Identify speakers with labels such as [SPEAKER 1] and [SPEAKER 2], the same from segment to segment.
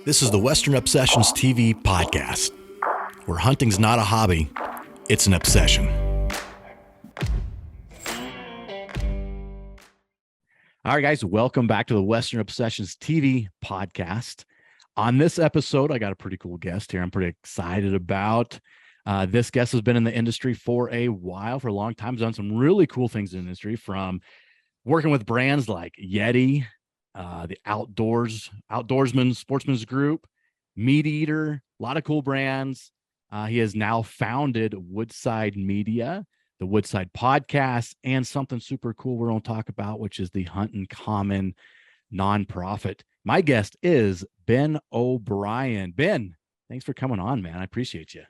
[SPEAKER 1] This is the Western Obsessions TV podcast, where hunting's not a hobby, it's an obsession. All right, guys, welcome back to the Western Obsessions TV podcast. On this episode, I got a pretty cool guest here I'm pretty excited about. This guest has been in the industry for a while, for a long time, done some really cool things in the industry, from working with brands like Yeti, the Outdoorsman Sportsman's Group, Meat Eater, a lot of cool brands. He has now founded Woodside Media, the Woodside podcast, and something super cool we're going to talk about, which is the Hunt in Common nonprofit. My guest is Ben O'Brien. Ben, thanks for coming on, man. I appreciate you.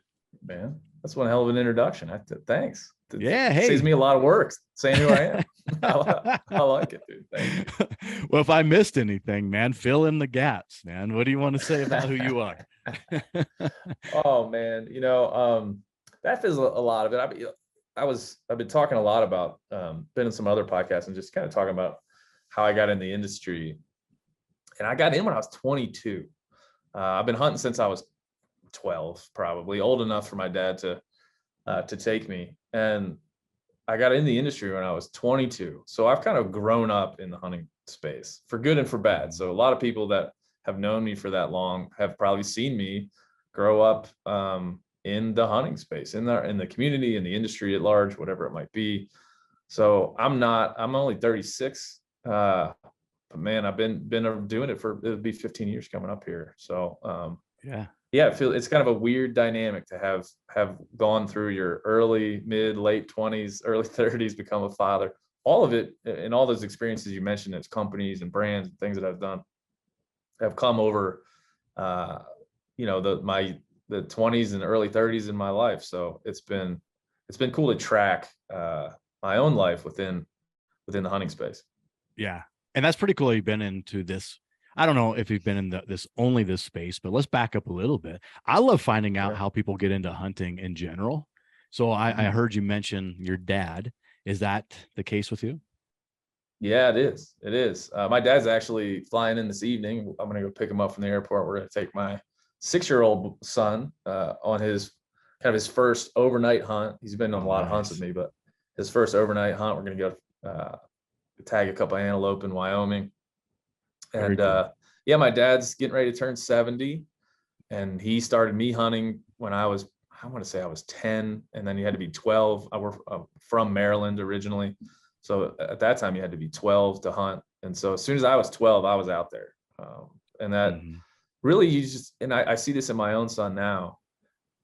[SPEAKER 2] Man, that's one hell of an introduction. Thanks.
[SPEAKER 1] Yeah, hey.
[SPEAKER 2] Saves me a lot of work saying who I am. I like it, dude. Thank
[SPEAKER 1] you. Well, if I missed anything, man, fill in the gaps, man. What do you want to say about who you are?
[SPEAKER 2] Oh, man. That is a lot of it. I've been talking a lot about, been in some other podcasts and just kind of talking about how I got in the industry. And I got in when I was 22. I've been hunting since I was 12, probably old enough for my dad to take me. And I got in the industry when I was 22. So I've kind of grown up in the hunting space, for good and for bad. So a lot of people that have known me for that long have probably seen me grow up in the hunting space, in the community, in the industry at large, whatever it might be. So I'm only 36. But man, I've been doing it it'll be 15 years coming up here. So yeah, it's kind of a weird dynamic to have gone through your early, mid, late 20s, early 30s, become a father. All of it, and all those experiences you mentioned as companies and brands and things that I've done have come over, the 20s and early 30s in my life. So it's been cool to track my own life within the hunting space.
[SPEAKER 1] Yeah, and that's pretty cool. You've been into this. I don't know if you've been in this space, but let's back up a little bit. I love finding out how people get into hunting in general. So I heard you mention your dad. Is that the case with you?
[SPEAKER 2] Yeah, it is. It is. My dad's actually flying in this evening. I'm going to go pick him up from the airport. We're going to take my 6-year-old son on his first overnight hunt. He's been on a lot of hunts with me, but his first overnight hunt, we're going to go tag a couple of antelope in Wyoming. And cool. My dad's getting ready to turn 70, and he started me hunting when I want to say I was 10, and then you had to be 12. I'm from Maryland originally. So at that time you had to be 12 to hunt. And so as soon as I was 12, I was out there. And that really I see this in my own son now.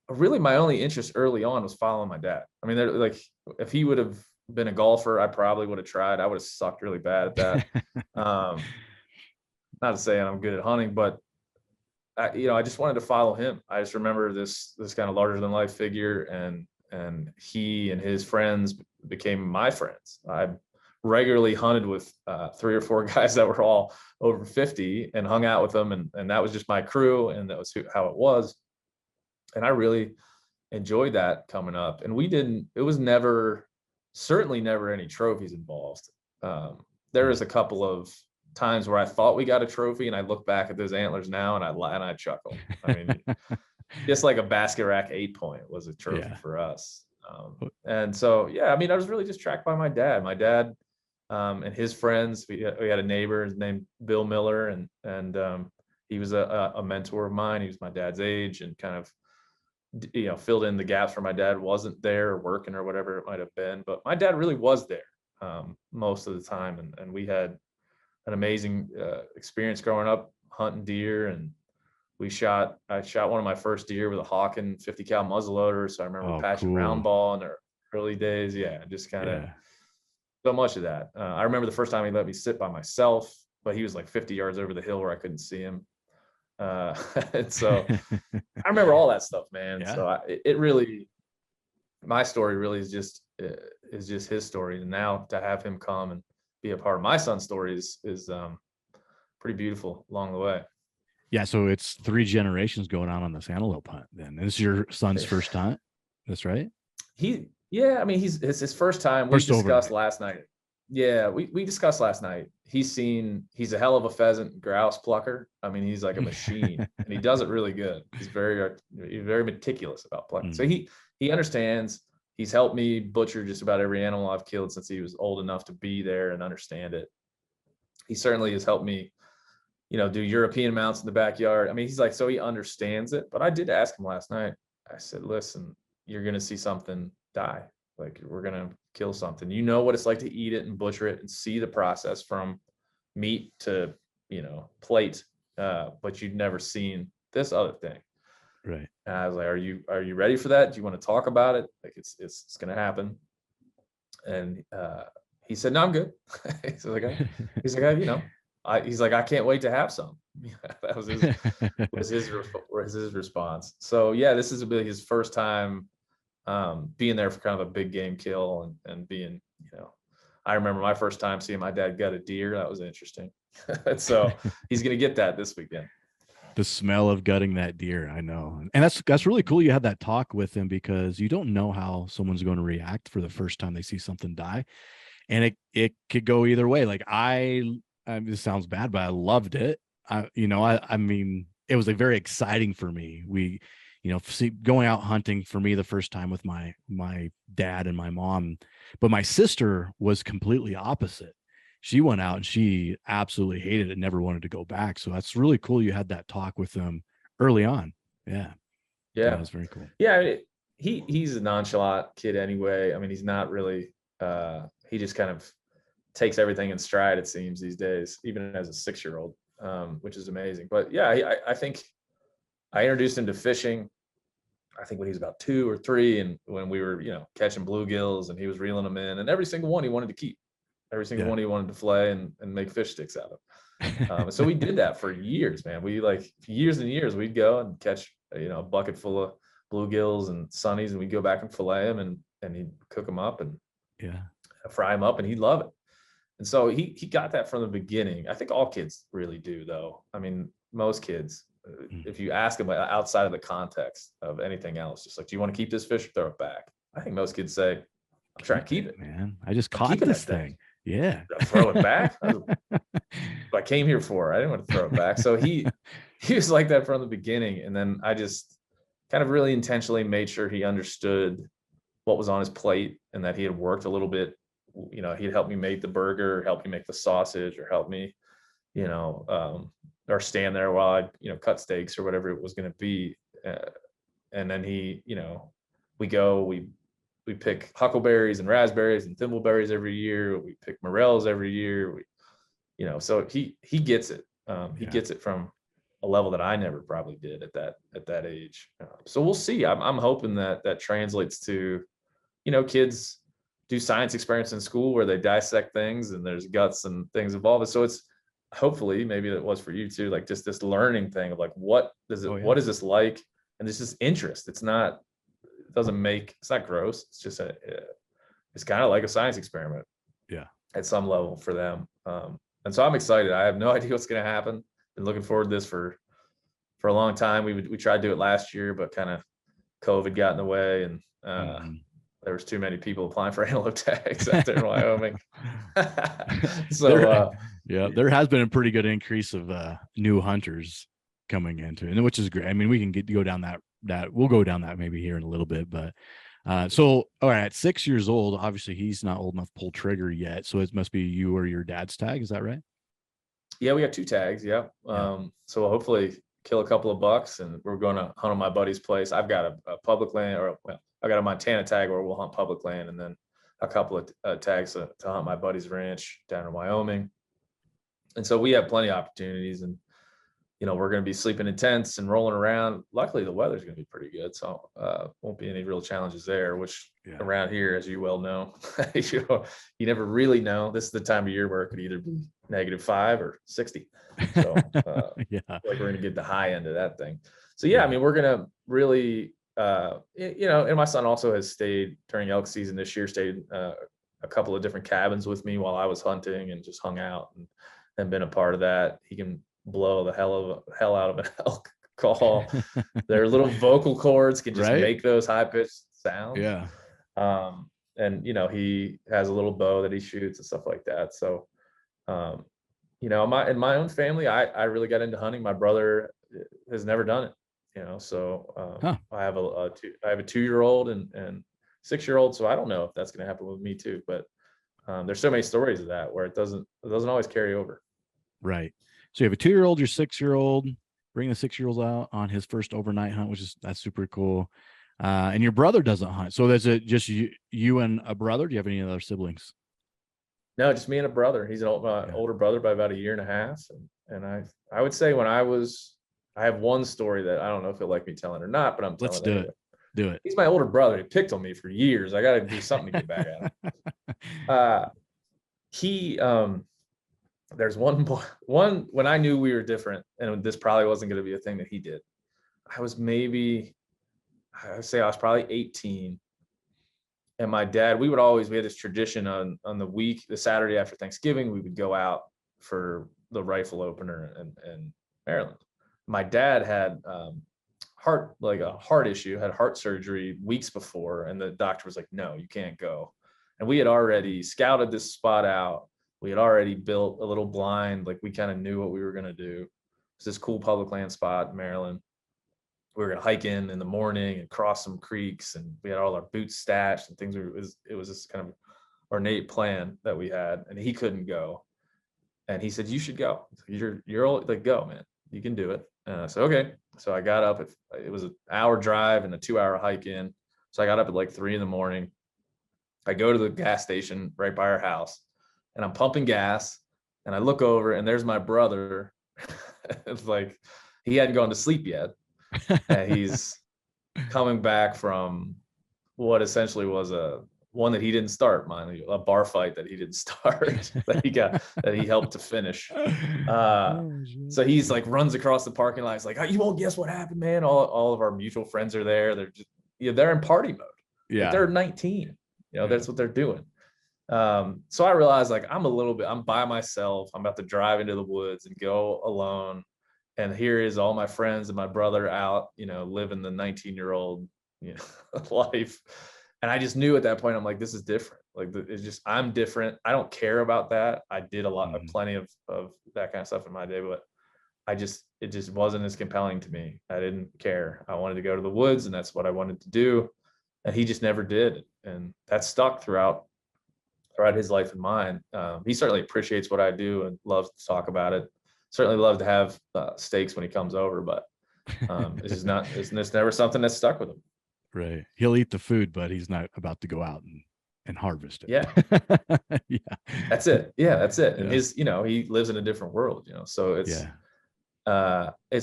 [SPEAKER 2] Really, my only interest early on was following my dad. I mean, if he would have been a golfer, I probably would have tried. I would have sucked really bad at that. Not to say I'm good at hunting, but I just wanted to follow him. I just remember this kind of larger than life figure, and he and his friends became my friends. I regularly hunted with 3 or 4 guys that were all over 50 and hung out with them. And that was just my crew. And that was how it was. And I really enjoyed that coming up. And it was certainly never any trophies involved. There was a couple of times where I thought we got a trophy, and I look back at those antlers now and I chuckle. I mean, just like a basket rack 8-point was a trophy for us. And so, I mean, I was really just tracked by my dad. My dad and his friends. We had a neighbor named Bill Miller, and he was a mentor of mine. He was my dad's age, and kind of filled in the gaps where my dad wasn't there working or whatever it might have been. But my dad really was there most of the time, and we had an amazing experience growing up hunting deer. And I shot one of my first deer with a Hawken 50 cal muzzleloader. So I remember patching round ball in the early days. Yeah. Just kind of so much of that. I remember the first time he let me sit by myself, but he was like 50 yards over the hill where I couldn't see him. And so I remember all that stuff, man. Yeah. So my story really is just his story. And now to have him come and be a part of my son's story is pretty beautiful along the way.
[SPEAKER 1] Yeah, so it's 3 generations going on this antelope hunt. Then this is your son's first hunt. That's right.
[SPEAKER 2] I mean, it's his first time. We discussed last night. Yeah, we discussed last night. He's a hell of a pheasant grouse plucker. I mean, he's like a machine, and he does it really good. He's very meticulous about plucking. So he understands. He's helped me butcher just about every animal I've killed since he was old enough to be there and understand it. He certainly has helped me, do European mounts in the backyard. I mean, he's like, so he understands it. But I did ask him last night. I said, listen, you're going to see something die. Like, we're going to kill something. You know what it's like to eat it and butcher it and see the process from meat to, plate. But you'd never seen this other thing.
[SPEAKER 1] Right.
[SPEAKER 2] And I was like, are you ready for that? Do you want to talk about it? Like, it's going to happen. And he said, no, I'm good. He's like, I can't wait to have some. That was his response. So yeah, this is really his first time being there for kind of a big game kill and being, I remember my first time seeing my dad gut a deer. That was interesting. So he's going to get that this weekend.
[SPEAKER 1] The smell of gutting that deer, I know. And that's really cool. You had that talk with him because you don't know how someone's going to react for the first time they see something die. And it could go either way. Like this sounds bad, but I loved it. I mean, it was like very exciting for me. We, going out hunting for me the first time with my dad and my mom, but my sister was completely opposite. She went out and she absolutely hated it, never wanted to go back. So that's really cool. You had that talk with them early on. Yeah.
[SPEAKER 2] Yeah.
[SPEAKER 1] That was very cool.
[SPEAKER 2] Yeah. He's a nonchalant kid anyway. I mean, he's not really, he just kind of takes everything in stride, it seems, these days, even as a 6-year-old, which is amazing. But yeah, I think I introduced him to fishing, I think when he was about 2 or 3, and when we were, catching bluegills, and he was reeling them in, and every single one he wanted to keep. Every single one he wanted to fillet and make fish sticks out of. So we did that for years, man. We years and years, we'd go and catch, a bucket full of bluegills and sunnies, and we'd go back and fillet them, and he'd cook them up and fry them up, and he'd love it. And so he got that from the beginning. I think all kids really do, though. I mean, most kids, if you ask them outside of the context of anything else, just like, do you want to keep this fish or throw it back? I think most kids say, I'm trying to keep it,
[SPEAKER 1] man. I just caught this thing. Yeah.
[SPEAKER 2] Throw it back. I came here for. I didn't want to throw it back. So he was like that from the beginning. And then I just kind of really intentionally made sure he understood what was on his plate and that he had worked a little bit. He'd help me make the burger, help me make the sausage, or help me, or stand there while I, cut steaks or whatever it was going to be. And then we pick huckleberries and raspberries and thimbleberries every year. We pick morels every year. So he gets it. He gets it from a level that I never probably did at that age. So we'll see. I'm hoping that translates to, kids do science experiments in school where they dissect things and there's guts and things involved. So it's hopefully, maybe it was for you too, like just this learning thing of like, what is this like? And this is interest. It's not gross. It's just it's kind of like a science experiment.
[SPEAKER 1] Yeah.
[SPEAKER 2] At some level for them. And so I'm excited. I have no idea what's going to happen. Been looking forward to this for a long time. We tried to do it last year, but kind of COVID got in the way, and there was too many people applying for antelope tags out there in Wyoming. So
[SPEAKER 1] there has been a pretty good increase of new hunters coming into it, and which is great. I mean, we can go down that we'll go down that maybe here in a little bit, but so all right, at 6 years old, obviously he's not old enough to pull trigger yet, so it must be you or your dad's tag, is that right?
[SPEAKER 2] Yeah, we got 2 tags. So we'll hopefully kill a couple of bucks, and we're going to hunt on my buddy's place. I've got a public land, I got a Montana tag where we'll hunt public land, and then a couple of tags to hunt my buddy's ranch down in Wyoming. And so we have plenty of opportunities, and we're going to be sleeping in tents and rolling around. Luckily, the weather's going to be pretty good, so won't be any real challenges there, which around here, as you well know, you never really know. This is the time of year where it could either be -5 or 60. So like we're going to get the high end of that thing. So I mean, we're going to really, and my son also has stayed during elk season this year, stayed a couple of different cabins with me while I was hunting and just hung out and been a part of that. He can blow the hell out of an elk call. Their little vocal cords can just make those high pitched sounds. and he has a little bow that he shoots and stuff like that. So, in my own family, I really got into hunting. My brother has never done it, so I have a 2-year-old and 6-year-old. So I don't know if that's going to happen with me too, but there's so many stories of that where it doesn't always carry over.
[SPEAKER 1] Right. So you have a 2-year-old, your 6-year-old, bring the 6-year-old out on his first overnight hunt, that's super cool. And your brother doesn't hunt. So there's just you and a brother. Do you have any other siblings?
[SPEAKER 2] No, just me and a brother. He's an older brother by about 1.5 years. And I would say I have one story that I don't know if he'll like me telling or not, but I'm telling it anyway.
[SPEAKER 1] Do it.
[SPEAKER 2] He's my older brother. He picked on me for years. I got to do something to get back at him. There's one when I knew we were different, and this probably wasn't going to be a thing that he did. I would say I was probably 18. And my dad, we had this tradition on the Saturday after Thanksgiving, we would go out for the rifle opener in Maryland. My dad had a heart issue, had heart surgery weeks before, and the doctor was like, no, you can't go. And we had already scouted this spot out. We had already built a little blind, like we kind of knew what we were going to do. It's this cool public land spot in Maryland. We were going to hike in the morning and cross some creeks, and we had all our boots stashed and things. It was this kind of ornate plan that we had, and he couldn't go. And he said, you should go. You're old, like, go, man, you can do it. So, okay. So I got up, it was an hour drive and a 2-hour hike in. So I got up at like 3 a.m. I go to the gas station right by our house, and I'm pumping gas, and I look over, and there's my brother. It's like, he hadn't gone to sleep yet. And he's coming back from what essentially was one that he didn't start, a bar fight that he didn't start, that he helped to finish. So he's like, runs across the parking lot. He's like, oh, you won't guess what happened, man. All of our mutual friends are there. They're just, they're in party mode.
[SPEAKER 1] Yeah.
[SPEAKER 2] Like, they're 19, that's what they're doing. So I realized, like, I'm by myself. I'm about to drive into the woods and go alone. And here is all my friends and my brother out, living the 19-year-old, life. And I just knew at that point, I'm like, this is different. Like, it's just, I'm different. I don't care about that. I did plenty of that kind of stuff in my day, but it just wasn't as compelling to me. I didn't care. I wanted to go to the woods, and that's what I wanted to do. And he just never did. And that stuck throughout his life and mine. He certainly appreciates what I do and loves to talk about it. Certainly love to have steaks when he comes over, but it's never something that stuck with him.
[SPEAKER 1] Right. He'll eat the food, but he's not about to go out and harvest it.
[SPEAKER 2] Yeah.
[SPEAKER 1] Yeah.
[SPEAKER 2] That's it. Yeah, that's it. And he lives in a different world, so it's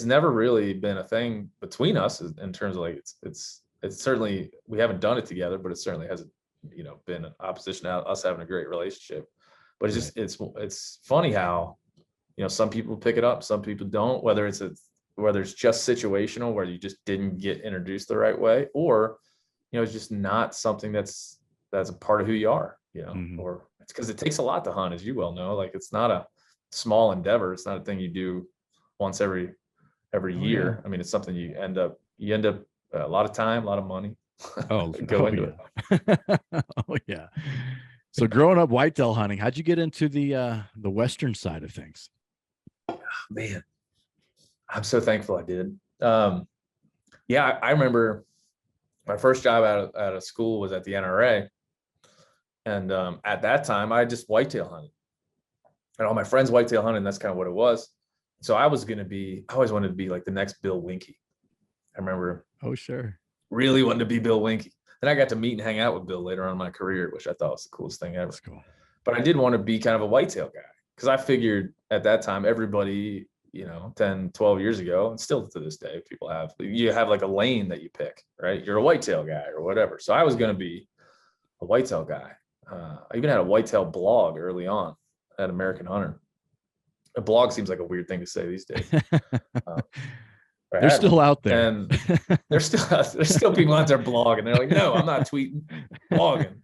[SPEAKER 2] never really been a thing between us in terms of, like, it's certainly, we haven't done it together, but it certainly hasn't, been an opposition to us having a great relationship. But it's just, it's funny how, some people pick it up, some people don't, whether it's just situational, where you just didn't get introduced the right way, or, it's just not something that's a part of who you are, or it's because it takes a lot to hunt, as you well know. Like, it's not a small endeavor. It's not a thing you do once every year. Yeah. I mean, it's something you end up a lot of time, a lot of money. Go into it.
[SPEAKER 1] Oh yeah. So growing up whitetail hunting, how'd you get into the Western side of things?
[SPEAKER 2] Man, I'm so thankful I did. I remember my first job out of school was at the NRA. And at that time, I just whitetail hunted. And all my friends whitetail hunted, and that's kind of what it was. So I always wanted to be like the next Bill Winke. I remember.
[SPEAKER 1] Oh, sure.
[SPEAKER 2] Really wanted to be Bill Winke. Then I got to meet and hang out with Bill later on in my career, which I thought was the coolest thing ever.
[SPEAKER 1] That's cool.
[SPEAKER 2] But I did want to be kind of a whitetail guy, because I figured at that time, everybody, 10, 12 years ago, and still to this day, you have like a lane that you pick, right? You're a whitetail guy or whatever. So I was going to be a whitetail guy. I even had a whitetail blog early on at American Hunter. A blog seems like a weird thing to say these days.
[SPEAKER 1] They're still out there,
[SPEAKER 2] and there's still people out there blogging. They're like, no, I'm not tweeting, blogging.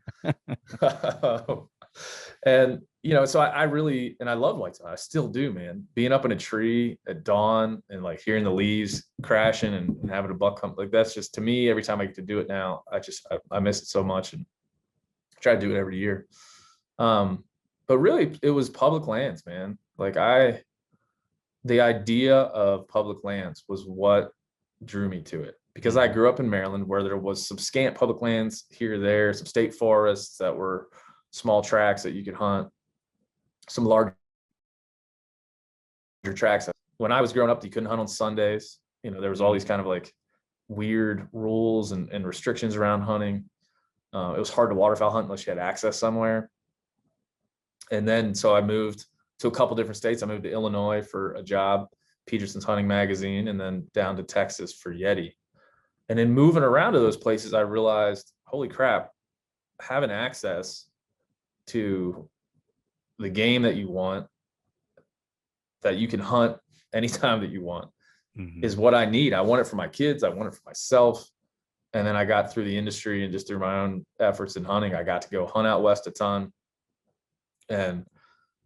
[SPEAKER 2] And so I really, and I love whitetail. I still do, man. Being up in a tree at dawn and like hearing the leaves crashing and having a buck come, like, that's just, to me, every time I get to do it now, I miss it so much. And I try to do it every year. But really it was public lands, man. Like the idea of public lands was what drew me to it, because I grew up in Maryland where there was some scant public lands here or there, some state forests that were small tracts that you could hunt, some larger tracks. When I was growing up, you couldn't hunt on Sundays. You know, there was all these kind of like weird rules and restrictions around hunting. It was hard to waterfowl hunt unless you had access somewhere. And then, so I moved to a couple different states. I moved to Illinois for a job, Peterson's Hunting Magazine, and then down to Texas for Yeti. And in moving around to those places, I realized, holy crap, having access to the game that you want, that you can hunt anytime that you want, is what I need. I want it for my kids. I want it for myself. And then I got through the industry and just through my own efforts in hunting, I got to go hunt out west a ton and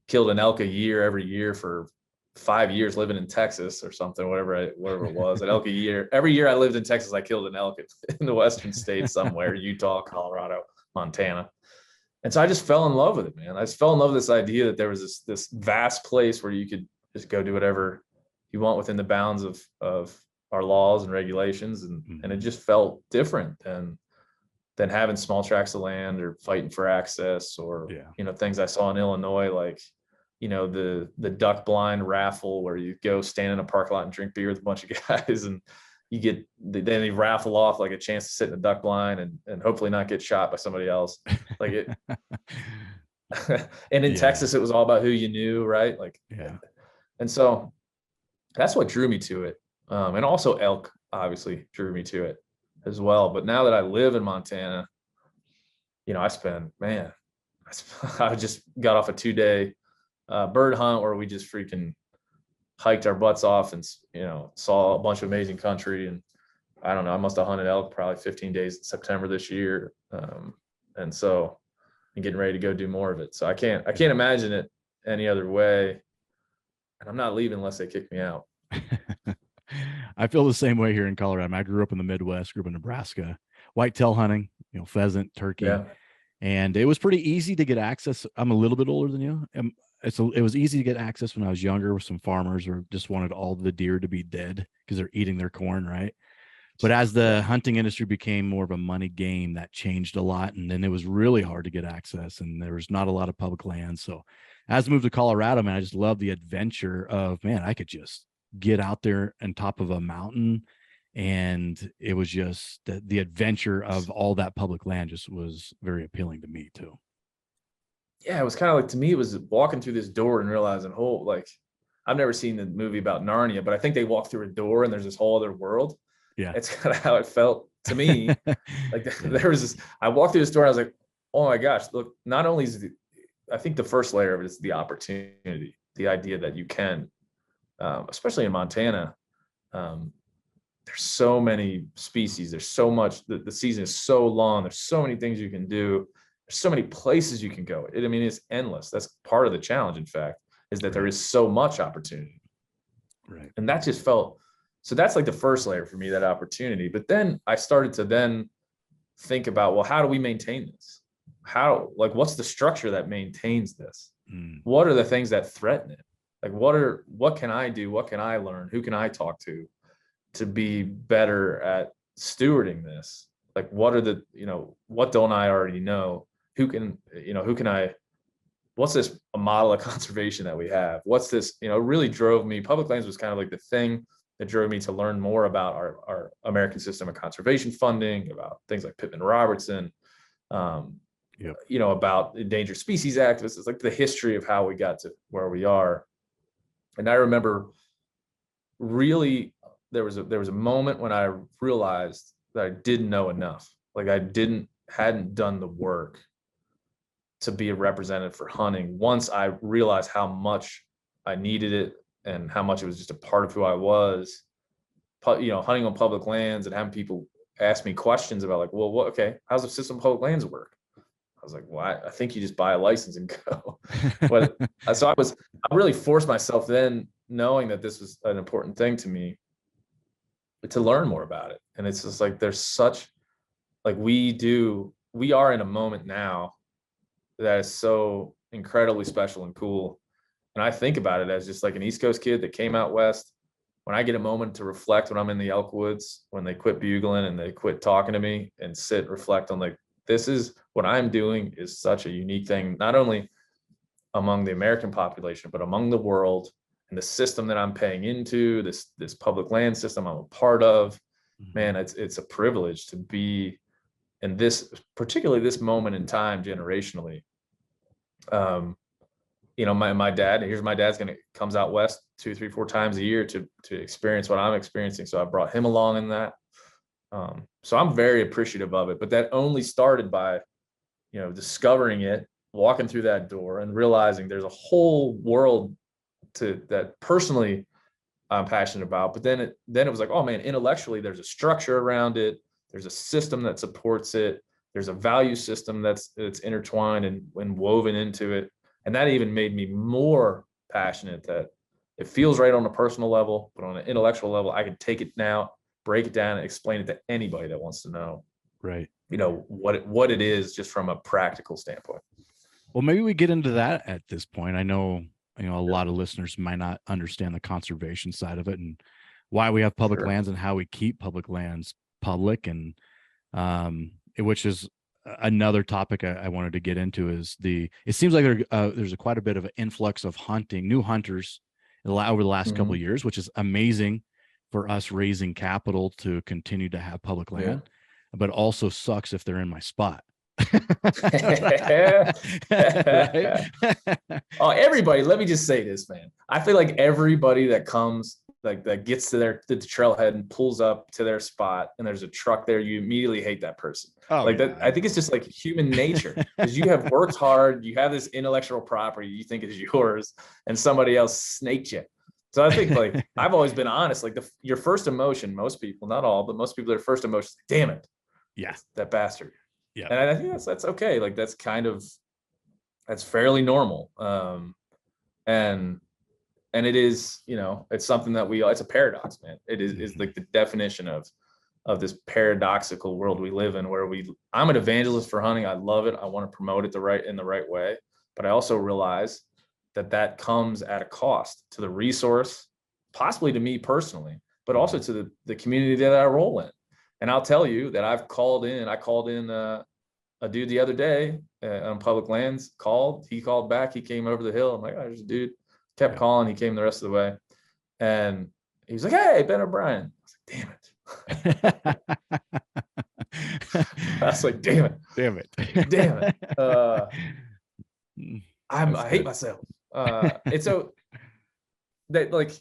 [SPEAKER 2] killed an elk a year every year for 5 years living in Texas or something, whatever it was, an elk a year. Every year I lived in Texas, I killed an elk in the western states somewhere, Utah, Colorado, Montana. And so I just fell in love with it, man. I just fell in love with this idea that there was this vast place where you could just go do whatever you want within the bounds of our laws and regulations. And it just felt different than having small tracts of land or fighting for access or, you know, things I saw in Illinois, like, you know, the duck blind raffle where you go stand in a parking lot and drink beer with a bunch of guys and you get, then they raffle off like a chance to sit in a duck blind and hopefully not get shot by somebody else. Like it. And in Texas, it was all about who you knew, right? Like, and so that's what drew me to it. And also elk obviously drew me to it as well. But now that I live in Montana, you know, I just got off a 2-day bird hunt where we just freaking hiked our butts off and, you know, saw a bunch of amazing country. And I don't know, I must have hunted elk probably 15 days in September this year. And so I'm getting ready to go do more of it. So I can't imagine it any other way. And I'm not leaving unless they kick me out.
[SPEAKER 1] I feel the same way here in Colorado. I grew up in the Midwest, grew up in Nebraska, whitetail hunting, you know, pheasant, turkey, and it was pretty easy to get access. I'm a little bit older than you. It was easy to get access when I was younger with some farmers or just wanted all the deer to be dead because they're eating their corn, right? But as the hunting industry became more of a money game, that changed a lot. And then it was really hard to get access and there was not a lot of public land. So as I moved to Colorado, man, I just love the adventure of, man, I could just get out there on top of a mountain. And it was just the adventure of all that public land just was very appealing to me too.
[SPEAKER 2] Yeah, it was kind of like, to me, it was walking through this door and realizing, oh, like, I've never seen the movie about Narnia, but I think they walk through a door and there's this whole other world. Yeah. It's kind of how it felt to me. Like there was this, I walked through this door and I was like, oh my gosh, look, not only is I think the first layer of it is the opportunity, the idea that you can, especially in Montana, there's so many species. There's so much, the season is so long. There's so many things you can do. There's so many places you can go. I mean, it's endless. That's part of the challenge, in fact, is that there is so much opportunity. Right. And that just felt, so that's like the first layer for me, that opportunity. But then I started to then think about, well, how do we maintain this? What's the structure that maintains this? What are the things that threaten it? Like, what can I do? What can I learn? Who can I talk to be better at stewarding this? Like, what are the, you know, what don't I already know? What's this a model of conservation that we have? What's this, you know, really drove me. Public lands was kind of like the thing that drove me to learn more about our American system of conservation funding, about things like Pittman Robertson, you know, about Endangered Species activists. It's like the history of how we got to where we are. And I remember really there was a moment when I realized that I didn't know enough. Like I hadn't done the work to be a representative for hunting. Once I realized how much I needed it and how much it was just a part of who I was, you know, hunting on public lands and having people ask me questions about like, well, how's the system of public lands work? I was like, well, I think you just buy a license and go. But so I really forced myself then, knowing that this was an important thing to me, to learn more about it. And it's just like, there's such, like we are in a moment now that is so incredibly special and cool. And I think about it as just like an East Coast kid that came out West. When I get a moment to reflect when I'm in the elk woods, when they quit bugling and they quit talking to me and sit, reflect on like, this is what I'm doing is such a unique thing, not only among the American population, but among the world, and the system that I'm paying into, this public land system I'm a part of. Man, it's a privilege to be in this, particularly this moment in time generationally. You know, my dad, here's my dad's comes out West 2, 3, 4 times a year to experience what I'm experiencing. So I brought him along in that. So I'm very appreciative of it, but that only started by, you know, discovering it, walking through that door and realizing there's a whole world that personally I'm passionate about. But then it was like, oh man, intellectually, there's a structure around it. There's a system that supports it. There's a value system that's intertwined and woven into it. And that even made me more passionate that it feels right on a personal level, but on an intellectual level, I could take it now, break it down and explain it to anybody that wants to know,
[SPEAKER 1] Right.
[SPEAKER 2] you know, what it is just from a practical standpoint.
[SPEAKER 1] Well, maybe we get into that at this point. I know, you know, a lot of listeners might not understand the conservation side of it and why we have public lands and how we keep public lands public. And which is another topic I wanted to get into is it seems like there's quite a bit of an influx of new hunters over the last couple of years, which is amazing for us raising capital to continue to have public land, but also sucks if they're in my spot.
[SPEAKER 2] Oh, everybody, let me just say this, man. I feel like everybody that comes, like that gets to the trailhead and pulls up to their spot and there's a truck there, you immediately hate that person. That, I think it's just like human nature, because you have worked hard, you have this intellectual property you think is yours, and somebody else snaked you. So I think, like, I've always been honest, like your first emotion, most people, not all, but most people, their first emotion is, damn it.
[SPEAKER 1] Yeah.
[SPEAKER 2] That bastard.
[SPEAKER 1] Yeah.
[SPEAKER 2] And I think that's okay. Like, that's fairly normal. And it is, you know, it's something that it's a paradox, man. It is like the definition of this paradoxical world we live in, where I'm an evangelist for hunting. I love it. I want to promote it in the right way. But I also realize that comes at a cost to the resource, possibly to me personally, but also to the community that I roll in. And I'll tell you that I called in a dude the other day on public lands, he called back, he came over the hill. I'm like, oh, there's a dude, kept calling, he came the rest of the way. And he was like, hey, Ben O'Brien. I was like, damn it. I was like, damn it. I hate myself. It's so that, like,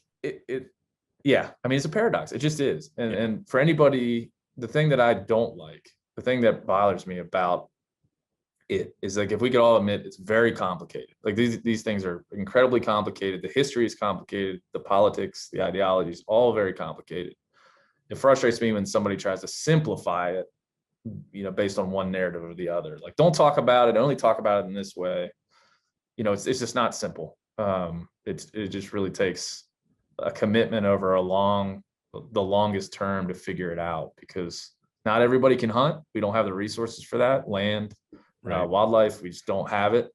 [SPEAKER 2] yeah, I mean, it's a paradox. It just is. And for anybody, the thing that I don't like, the thing that bothers me about it is, like, if we could all admit, it's very complicated. Like, these things are incredibly complicated. The history is complicated. The politics, the ideologies, all very complicated. It frustrates me when somebody tries to simplify it, you know, based on one narrative or the other. Like, don't talk about it, only talk about it in this way. You know, it's just not simple. It just really takes a commitment over the longest term to figure it out, because not everybody can hunt. We don't have the resources for that. Land, wildlife, we just don't have it.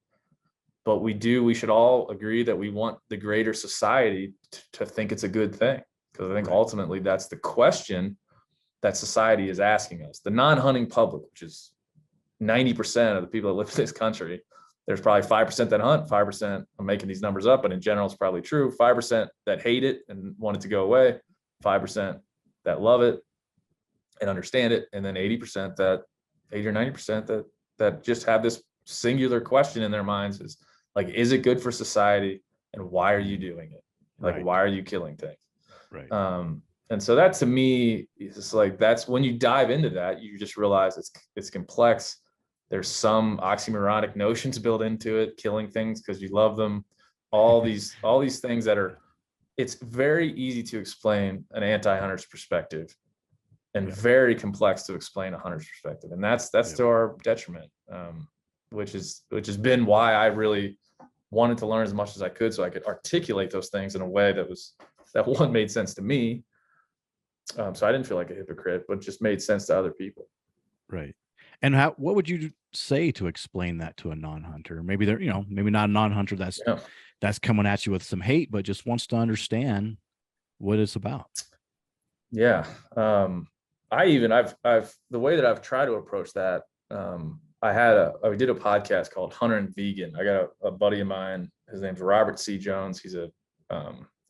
[SPEAKER 2] But we should all agree that we want the greater society to think it's a good thing, because I think ultimately that's the question that society is asking us. The non-hunting public, which is 90% of the people that live in this country, there's probably 5% that hunt, 5%, I'm making these numbers up, but in general, it's probably true. 5% that hate it and want it to go away, 5% that love it and understand it, and then 80 or 90% that just have this singular question in their minds is, like, is it good for society, and why are you doing it? Like, why are you killing things? And so that, to me, is like, that's when you dive into that, you just realize it's complex. There's some oxymoronic notions built into it, killing things because you love them, all these things it's very easy to explain an anti-hunter's perspective, and very complex to explain a hunter's perspective. And that's to our detriment, which has been why I really wanted to learn as much as I could, so I could articulate those things in a way that one made sense to me. So I didn't feel like a hypocrite, but just made sense to other people.
[SPEAKER 1] Right. And what would you say to explain that to a non-hunter? Maybe they're, maybe not a non-hunter that's coming at you with some hate, but just wants to understand what it's about.
[SPEAKER 2] Yeah. I've the way that I've tried to approach that. I did a podcast called Hunter and Vegan. I got a buddy of mine. His name's Robert C. Jones. He's a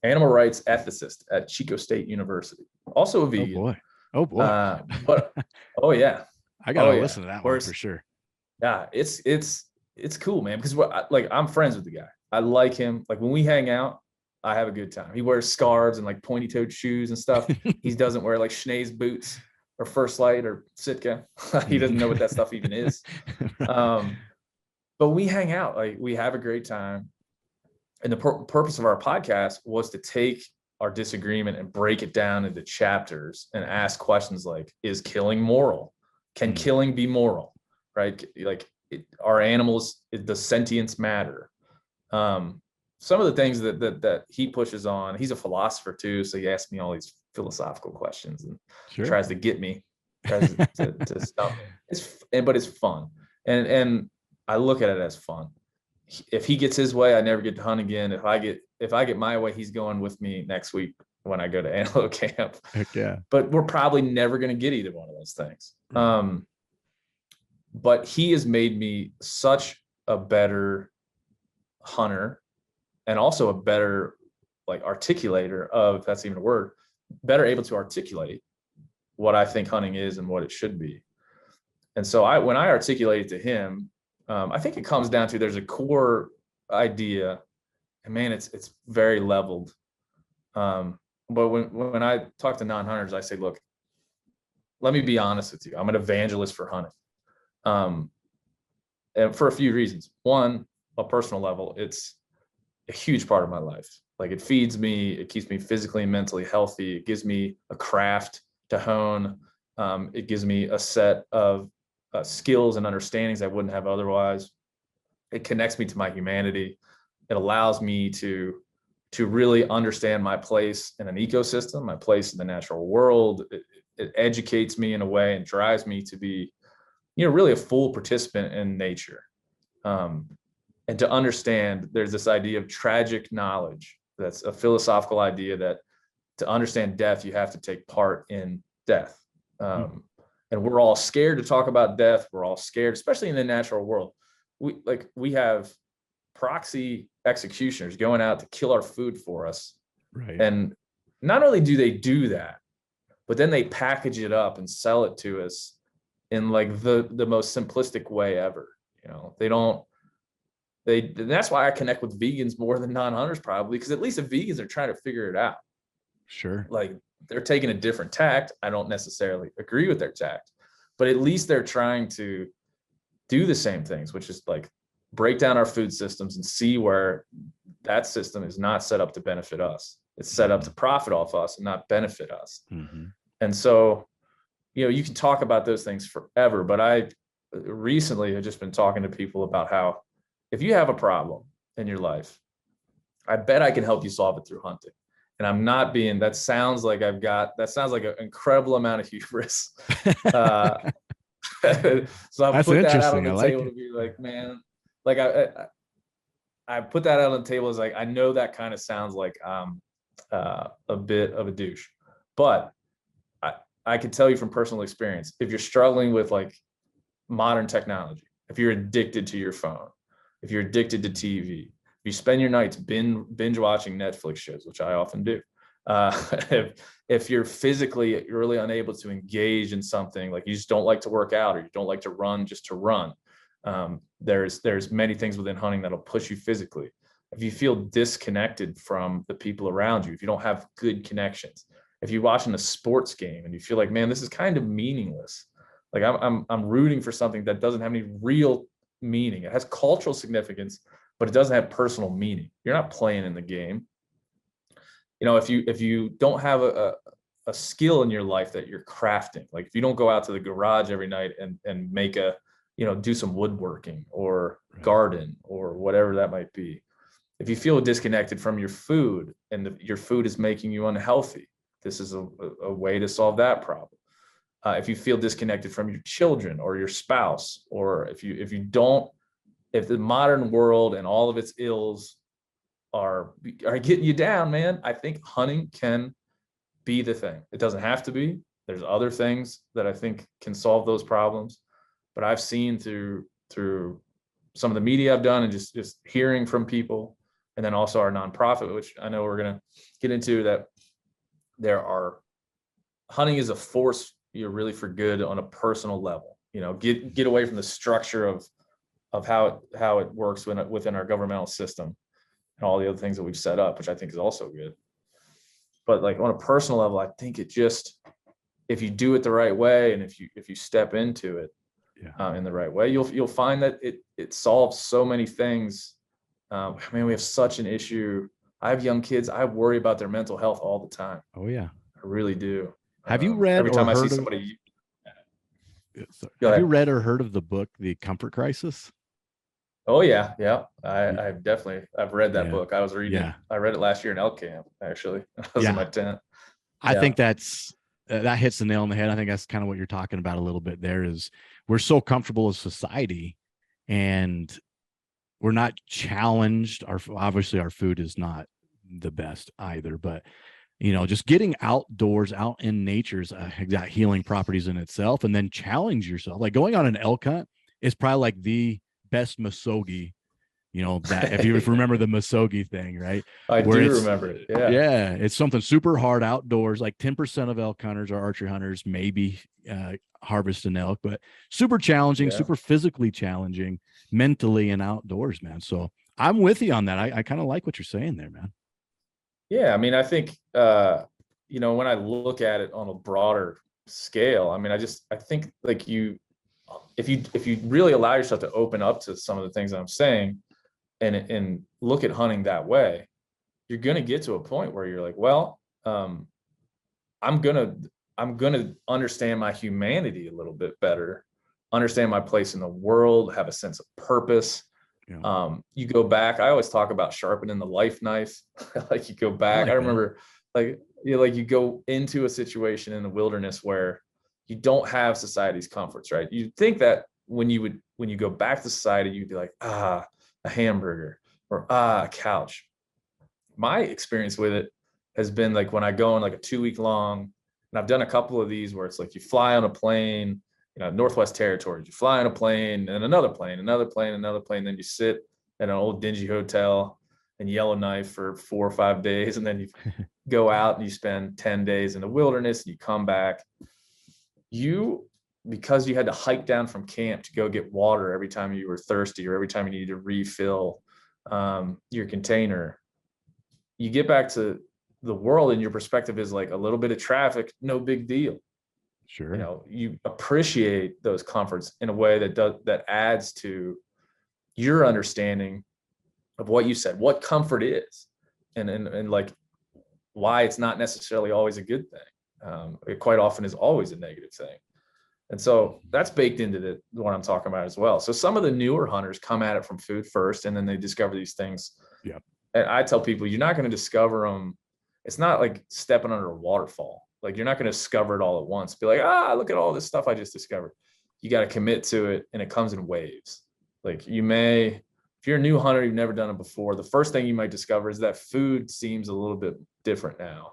[SPEAKER 2] animal rights ethicist at Chico State University. Also a vegan.
[SPEAKER 1] Oh boy.
[SPEAKER 2] But oh yeah.
[SPEAKER 1] I gotta listen to that one for sure.
[SPEAKER 2] Yeah, it's cool, man. Because I'm friends with the guy. I like him. Like when we hang out, I have a good time. He wears scarves and like pointy-toed shoes and stuff. He doesn't wear like Schnee's boots or First Light or Sitka. He doesn't know what that stuff even is. But we hang out, like we have a great time. And the purpose of our podcast was to take our disagreement and break it down into chapters and ask questions like, is killing moral? Can killing be moral? Right? Like, are animals, does sentience matter? Some of the things that he pushes on, he's a philosopher too. So he asks me all these philosophical questions and tries to get me, tries to stop me. But it's fun. And I look at it as fun. If he gets his way, I never get to hunt again. If I get my way, he's going with me next week when I go to antelope camp.
[SPEAKER 1] Heck yeah.
[SPEAKER 2] But we're probably never going to get either one of those things. But he has made me such a better hunter and also a better like articulator of, if that's even a word, better able to articulate what I think hunting is and what it should be. And so when I articulate it to him, I think it comes down to, there's a core idea, and man, it's very leveled. But when I talk to non-hunters, I say, look, let me be honest with you. I'm an evangelist for hunting. And for a few reasons. One, a personal level, it's a huge part of my life. Like it feeds me, it keeps me physically and mentally healthy. It gives me a craft to hone. It gives me a set of skills and understandings I wouldn't have otherwise. It connects me to my humanity. It allows me to really understand my place in an ecosystem, my place in the natural world. It educates me in a way and drives me to be, really a full participant in nature. And to understand, there's this idea of tragic knowledge. That's a philosophical idea that to understand death, you have to take part in death. And we're all scared to talk about death. We're all scared, especially in the natural world. We have proxy executioners going out to kill our food for us.
[SPEAKER 1] Right.
[SPEAKER 2] And not only do they do that, but then they package it up and sell it to us in like the most simplistic way ever. That's why I connect with vegans more than non-hunters probably, because at least the vegans are trying to figure it out.
[SPEAKER 1] Sure.
[SPEAKER 2] Like they're taking a different tact. I don't necessarily agree with their tact, but at least they're trying to do the same things, which is like break down our food systems and see where that system is not set up to benefit us. It's set up to profit off us and not benefit us.
[SPEAKER 1] Mm-hmm.
[SPEAKER 2] And so, you can talk about those things forever, but I recently have just been talking to people about how if you have a problem in your life, I bet I can help you solve it through hunting. And I'm not being, that sounds like an incredible amount of hubris. So I put that out on the table to be like, man, like I put that out on the table as like, I know that kind of sounds like a bit of a douche, but I can tell you from personal experience, if you're struggling with like modern technology, if you're addicted to your phone, if you're addicted to TV, if you spend your nights binge watching Netflix shows, which I often do, if you're physically really unable to engage in something, like you just don't like to work out or you don't like to run just to run, there's many things within hunting that'll push you physically. If you feel disconnected from the people around you, if you don't have good connections, if you're watching a sports game and you feel like, man, this is kind of meaningless. Like I'm rooting for something that doesn't have any real meaning. It has cultural significance, but it doesn't have personal meaning. You're not playing in the game. If you don't have a skill in your life that you're crafting, like if you don't go out to the garage every night and make do some woodworking or garden or whatever that might be. If you feel disconnected from your food and your food is making you unhealthy, this is a way to solve that problem. if you feel disconnected from your children or your spouse, or if the modern world and all of its ills are getting you down, man, I think hunting can be the thing. It doesn't have to be. There's other things that I think can solve those problems, but I've seen through some of the media I've done and just hearing from people, and then also our nonprofit, which I know we're going to get into, that hunting is a force really for good on a personal level. Get away from the structure of how it works within our governmental system and all the other things that we've set up, which I think is also good. But like on a personal level, I think if you do it the right way, and if you step into it in the right way, you'll find that it solves so many things. We have such an issue. I have young kids. I worry about their mental health all the time.
[SPEAKER 1] Oh yeah,
[SPEAKER 2] I really do.
[SPEAKER 1] Have you read
[SPEAKER 2] every time
[SPEAKER 1] or
[SPEAKER 2] I see
[SPEAKER 1] heard
[SPEAKER 2] somebody?
[SPEAKER 1] Have you read or heard of the book, The Comfort Crisis?
[SPEAKER 2] Oh yeah. I've read that book. I was reading it. I read it last year in elk camp, actually. I was in my tent.
[SPEAKER 1] I think that hits the nail on the head. I think that's kind of what you're talking about a little bit there. Is we're so comfortable as society, and we're not challenged. Obviously our food is not the best either, but just getting outdoors, out in nature's got healing properties in itself, and then challenge yourself. Like going on an elk hunt is probably like the best masogi, that if you remember the masogi thing, right?
[SPEAKER 2] I do remember it.
[SPEAKER 1] Yeah. It's something super hard outdoors. Like 10% of elk hunters are archery hunters, maybe harvest an elk, but super challenging, super physically challenging, mentally and outdoors, man. So I'm with you on that. I kind of like what you're saying there, man.
[SPEAKER 2] Yeah. I mean, I think, when I look at it on a broader scale, I mean, I think like if you really allow yourself to open up to some of the things that I'm saying and look at hunting that way, you're going to get to a point where you're like, well, I'm going to understand my humanity a little bit better, understand my place in the world, have a sense of purpose. Yeah. You go back, I always talk about sharpening the life knife. Like you go back, I remember you go into a situation in the wilderness where you don't have society's comforts, right? You think that when you go back to society, you'd be like, a hamburger or a couch. My experience with it has been like when I go on like a 2-week long, and I've done a couple of these where it's like you fly on a plane, Northwest Territories, you fly on a plane and another plane, then you sit at an old dingy hotel and Yellowknife for 4 or 5 days. And then you go out and you spend 10 days in the wilderness and you come back. Because you had to hike down from camp to go get water every time you were thirsty or every time you needed to refill your container, you get back to the world and your perspective is like a little bit of traffic, no big deal.
[SPEAKER 1] Sure.
[SPEAKER 2] You appreciate those comforts in a way that adds to your understanding of what you said, what comfort is, and like why it's not necessarily always a good thing. It quite often is always a negative thing. And so that's baked into what I'm talking about as well. So some of the newer hunters come at it from food first, and then they discover these things.
[SPEAKER 1] Yeah.
[SPEAKER 2] And I tell people, you're not going to discover them. It's not like stepping under a waterfall. Like you're not going to discover it all at once. Be like, look at all this stuff I just discovered. You got to commit to it, and it comes in waves. Like if you're a new hunter, you've never done it before, the first thing you might discover is that food seems a little bit different now.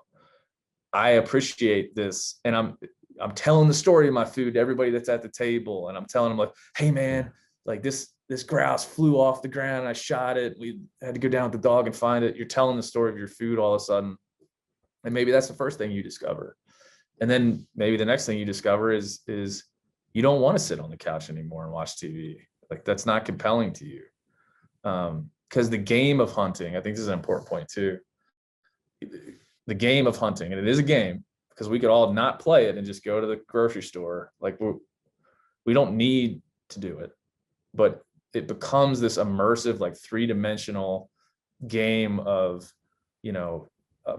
[SPEAKER 2] I appreciate this, and I'm telling the story of my food to everybody that's at the table, and I'm telling them like, hey man, like this grouse flew off the ground, I shot it, we had to go down with the dog and find it. You're telling the story of your food all of a sudden, and maybe that's the first thing you discover. And then maybe the next thing you discover is you don't want to sit on the couch anymore and watch TV. Like that's not compelling to you. Because the game of hunting, I think this is an important point too. The game of hunting, and it is a game, because we could all not play it and just go to the grocery store. Like we don't need to do it, but it becomes this immersive, like 3-dimensional game of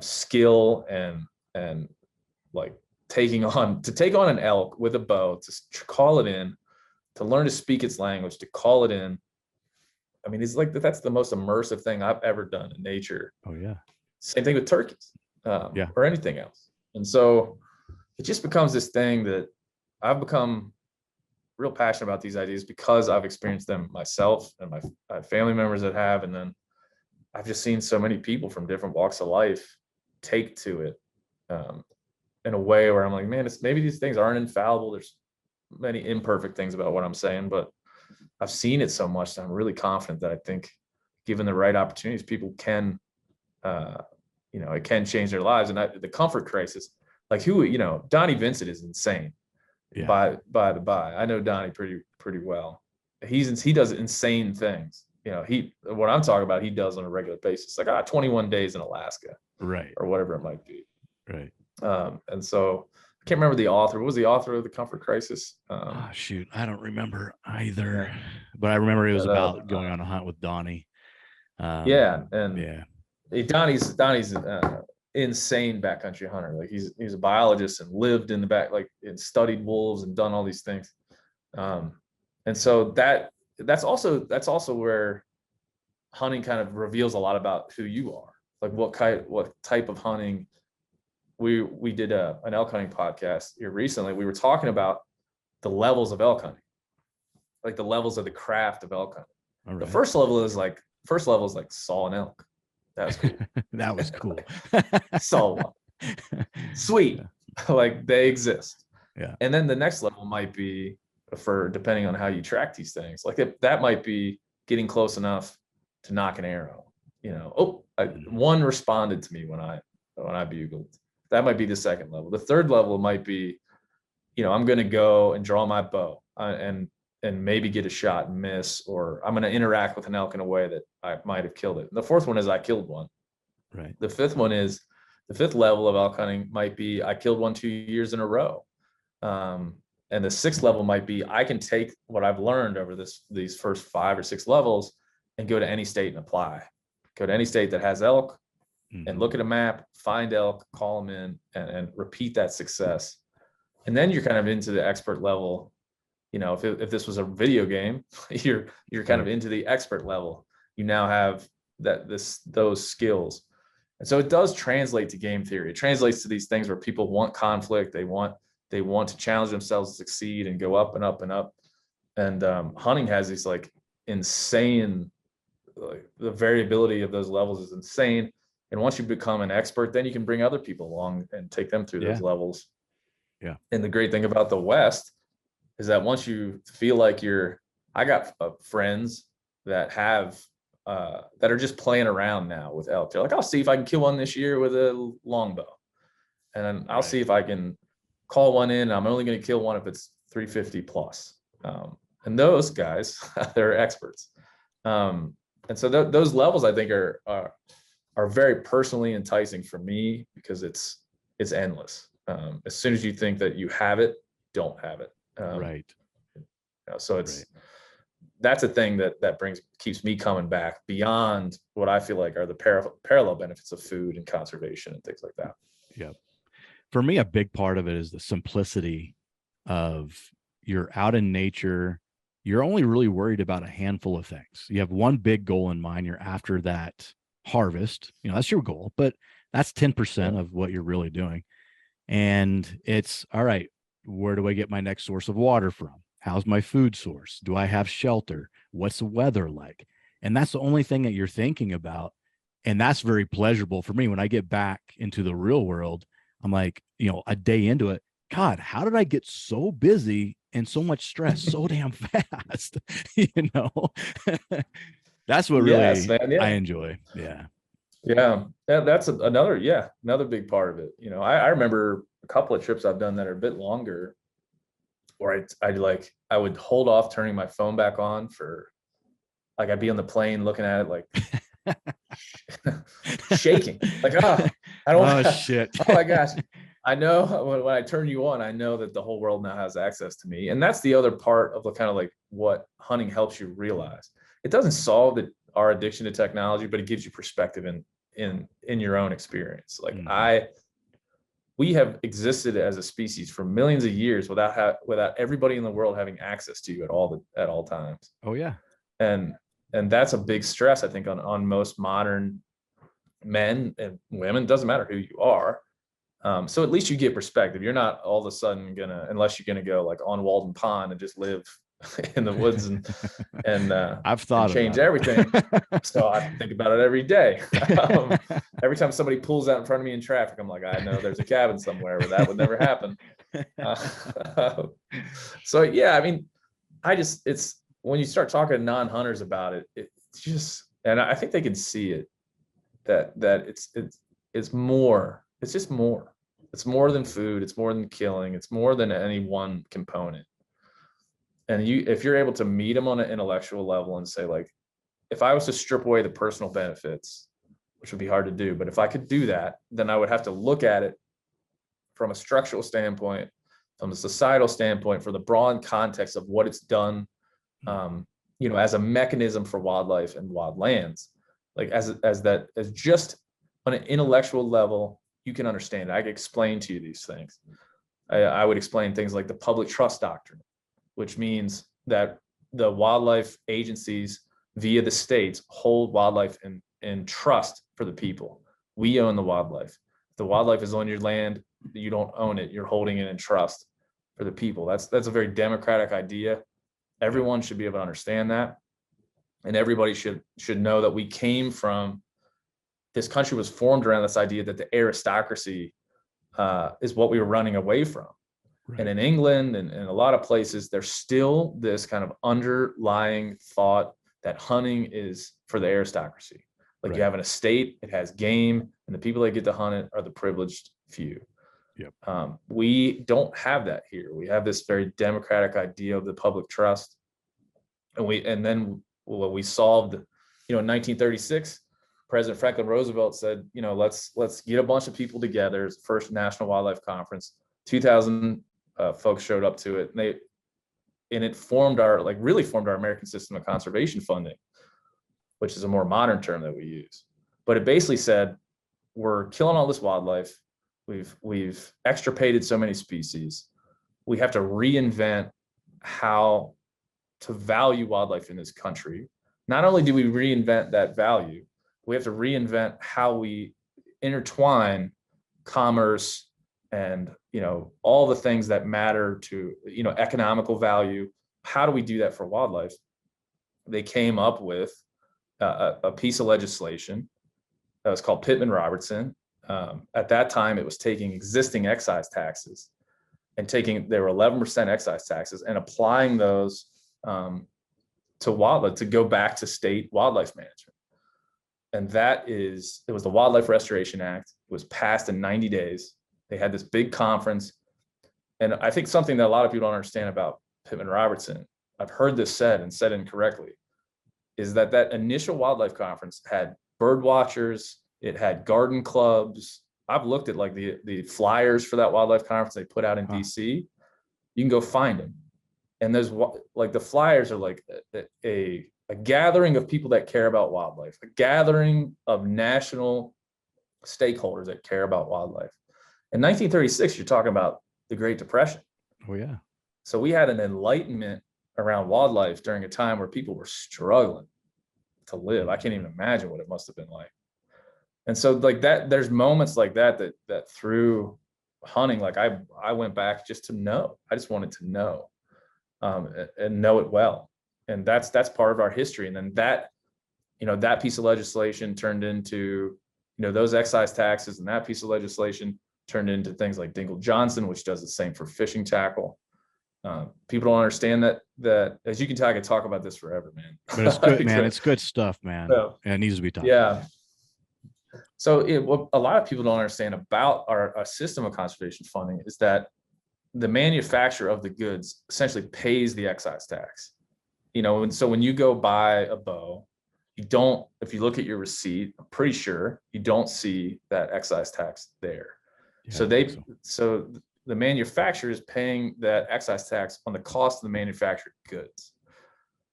[SPEAKER 2] skill and like take on an elk with a bow, to call it in, to learn to speak its language, to call it in. I mean, it's like that's the most immersive thing I've ever done in nature.
[SPEAKER 1] Oh yeah.
[SPEAKER 2] Same thing with turkeys, or anything else. And so it just becomes this thing that I've become real passionate about these ideas because I've experienced them myself, and my I have family members that have, and then I've just seen so many people from different walks of life take to it um, in a way where I'm like, man, it's maybe these things aren't infallible. There's many imperfect things about what I'm saying, but I've seen it so much that I'm really confident that I think, given the right opportunities, people can, it can change their lives. And the comfort crisis, like Donnie Vincent is insane.
[SPEAKER 1] Yeah.
[SPEAKER 2] By the by, I know Donnie pretty well. He does insane things. What I'm talking about, he does on a regular basis, like 21 days in Alaska,
[SPEAKER 1] right,
[SPEAKER 2] or whatever it might be.
[SPEAKER 1] right.
[SPEAKER 2] And so I can't remember the author. What was the author of the Comfort Crisis?
[SPEAKER 1] Shoot, I don't remember either, but I remember it was about going on a hunt with Donnie.
[SPEAKER 2] Donnie's insane backcountry hunter. Like he's a biologist and lived in the back, like, and studied wolves and done all these things. And so that's also where hunting kind of reveals a lot about who you are. Like what type of hunting. We did an elk hunting podcast here recently. We were talking about the levels of elk hunting, like the levels of the craft of elk hunting. Right. The first level is like saw an elk. That was cool.
[SPEAKER 1] That was cool.
[SPEAKER 2] Saw one. Sweet. Like they exist.
[SPEAKER 1] Yeah.
[SPEAKER 2] And then the next level might be, for depending on how you track these things, like that might be getting close enough to knock an arrow. One responded to me when I bugled. That might be the second level. The third level might be, I'm going to go and draw my bow and maybe get a shot and miss, or I'm going to interact with an elk in a way that I might have killed it. And the fourth one is I killed one.
[SPEAKER 1] Right.
[SPEAKER 2] The fifth level of elk hunting might be I killed one 2 years in a row. And the sixth level might be I can take what I've learned over these first 5 or 6 levels and go to any state and apply. Go to any state that has elk and look at a map, find elk, call them in, and repeat that success. And then you're kind of into the expert level. If this was a video game, you're kind of into the expert level. You now have those skills. And so it does translate to game theory. It translates to these things where people want conflict. They want to challenge themselves to succeed and go up and up and up. And hunting has these like insane, like the variability of those levels is insane. And once you become an expert, then you can bring other people along and take them through those levels.
[SPEAKER 1] Yeah.
[SPEAKER 2] And the great thing about the West is that once you feel like I got friends that that are just playing around now with elk. They're like, I'll see if I can kill one this year with a longbow. And then I'll see if I can call one in. I'm only going to kill one if it's 350 plus. And those guys, they're experts. And so those levels, I think, are very personally enticing for me because it's endless. As soon as you think that you have it, don't have it.
[SPEAKER 1] Right.
[SPEAKER 2] So that's a thing that keeps me coming back beyond what I feel like are the parallel benefits of food and conservation and things like that.
[SPEAKER 1] Yeah. For me, a big part of it is the simplicity of you're out in nature. You're only really worried about a handful of things. You have one big goal in mind. You're after that harvest. That's your goal, but that's 10% of what you're really doing. And it's all right. Where do I get my next source of water from? How's my food source? Do I have shelter? What's the weather like? And that's the only thing that you're thinking about. And that's very pleasurable for me. When I get back into the real world, I'm like, a day into it, God, how did I get so busy and so much stress so damn fast? That's what really I enjoy. Yeah.
[SPEAKER 2] Yeah. That's another big part of it. I remember a couple of trips I've done that are a bit longer where I would hold off turning my phone back on for, like, I'd be on the plane looking at it like shaking, like, I don't,
[SPEAKER 1] shit.
[SPEAKER 2] Oh my gosh. I know when I turn you on, I know that the whole world now has access to me. And that's the other part of the kind of like what hunting helps you realize. It doesn't solve our addiction to technology, but it gives you perspective in your own experience. Like we have existed as a species for millions of years without everybody in the world having access to you at all times.
[SPEAKER 1] Oh yeah.
[SPEAKER 2] And that's a big stress, I think, on most modern men and women. Doesn't matter who you are. So at least you get perspective. You're not all of a sudden unless you're gonna go like on Walden Pond and just live in the woods and
[SPEAKER 1] I've thought
[SPEAKER 2] change
[SPEAKER 1] about
[SPEAKER 2] everything.
[SPEAKER 1] it.
[SPEAKER 2] So I think about it every day. Every time somebody pulls out in front of me in traffic, I'm like, I know there's a cabin somewhere where that would never happen. So yeah, I mean, it's when you start talking to non-hunters about it, it's just, and I think they can see it, that it's more, it's just more. It's more than food, it's more than killing, it's more than any one component. And if you're able to meet them on an intellectual level and say, like, if I was to strip away the personal benefits, which would be hard to do, but if I could do that, then I would have to look at it from a structural standpoint, from a societal standpoint, for the broad context of what it's done, as a mechanism for wildlife and wildlands, like as just on an intellectual level, you can understand it. I could explain to you these things. I would explain things like the public trust doctrine, which means that the wildlife agencies via the states hold wildlife in trust for the people. We own the wildlife. If the wildlife is on your land, you don't own it. You're holding it in trust for the people. That's a very democratic idea. Everyone should be able to understand that. And everybody should know that we came from, this country was formed around this idea that the aristocracy is what we were running away from. Right. And in England and a lot of places, there's still this kind of underlying thought that hunting is for the aristocracy. Like, right, you have an estate, it has game, and the people that get to hunt it are the privileged few. Yep. We don't have that here. We have this very democratic idea of the public trust. And then we solved, in 1936, President Franklin Roosevelt said, let's get a bunch of people together. It's the first National Wildlife Conference. 2,000 folks showed up to it, and it really formed our American system of conservation funding, which is a more modern term that we use. But it basically said, we're killing all this wildlife. We've extirpated so many species. We have to reinvent how to value wildlife in this country. Not only do we reinvent that value, we have to reinvent how we intertwine commerce and all the things that matter to economical value. How do we do that for wildlife? They came up with a piece of legislation that was called Pittman-Robertson. At that time, it was taking existing excise taxes and they were 11% excise taxes and applying those to wildlife, to go back to state wildlife management. And it was the Wildlife Restoration Act. It was passed in 90 days. They had this big conference. And I think something that a lot of people don't understand about Pittman-Robertson, I've heard this said and said incorrectly, is that initial wildlife conference had bird watchers, it had garden clubs. I've looked at like the flyers for that wildlife conference they put out in DC. You can go find them. And there's like the flyers are like a gathering of people that care about wildlife, a gathering of national stakeholders that care about wildlife. In 1936, you're talking about the Great Depression.
[SPEAKER 1] Oh, yeah.
[SPEAKER 2] So we had an enlightenment around wildlife during a time where people were struggling to live. I can't even imagine what it must have been like. And so like that, there's moments like that through hunting, like I went back just to know. I just wanted to know and know it well. And that's part of our history. And then that piece of legislation turned into, those excise taxes, and that piece of legislation turned into things like Dingell-Johnson, which does the same for fishing tackle. People don't understand that, as you can tell, I could talk about this forever, man.
[SPEAKER 1] But it's good, man. It's good stuff, man. So, and it needs to be talked about.
[SPEAKER 2] So what a lot of people don't understand about our system of conservation funding is that the manufacturer of the goods essentially pays the excise tax. And so when you go buy a bow, if you look at your receipt, I'm pretty sure you don't see that excise tax there. Yeah, so the manufacturer is paying that excise tax on the cost of the manufactured goods.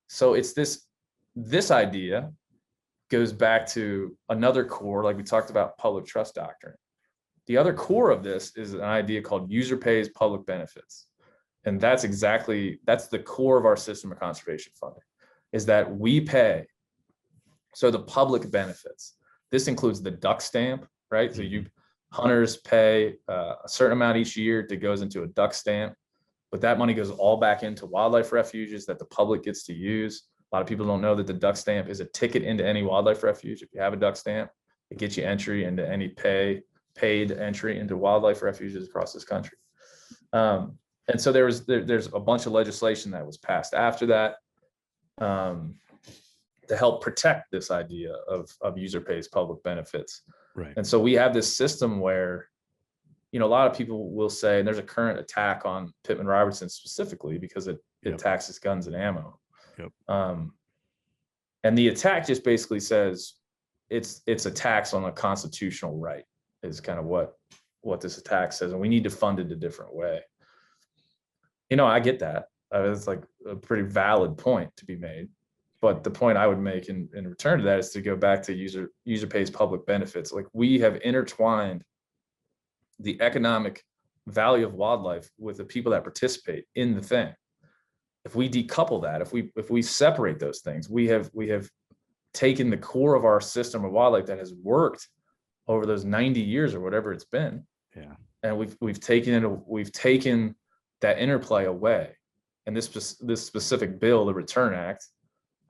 [SPEAKER 2] So it's this idea goes back to another core, like we talked about public trust doctrine. The other core of this is an idea called user pays public benefits. And that's the core of our system of conservation funding, is that we pay. So the public benefits, this includes the duck stamp, right? So Hunters pay a certain amount each year that goes into a duck stamp, but that money goes all back into wildlife refuges that the public gets to use. A lot of people don't know that the duck stamp is a ticket into any wildlife refuge. If you have a duck stamp, it gets you entry into any paid entry into wildlife refuges across this country. And so there's a bunch of legislation that was passed after that to help protect this idea of user pays public benefits.
[SPEAKER 1] Right.
[SPEAKER 2] And so we have this system where, a lot of people will say, and there's a current attack on Pittman Robertson specifically because it taxes guns and ammo.
[SPEAKER 1] Yep.
[SPEAKER 2] And the attack just basically says it's a tax on a constitutional right is kind of what this attack says, and we need to fund it a different way. I get that. It's like a pretty valid point to be made. But the point I would make in return to that is to go back to user pays public benefits. Like, we have intertwined the economic value of wildlife with the people that participate in the thing. If we decouple that, if we separate those things, we have taken the core of our system of wildlife that has worked over those 90 years or whatever it's been.
[SPEAKER 1] Yeah.
[SPEAKER 2] And we've taken that interplay away. And this specific bill, the Return Act,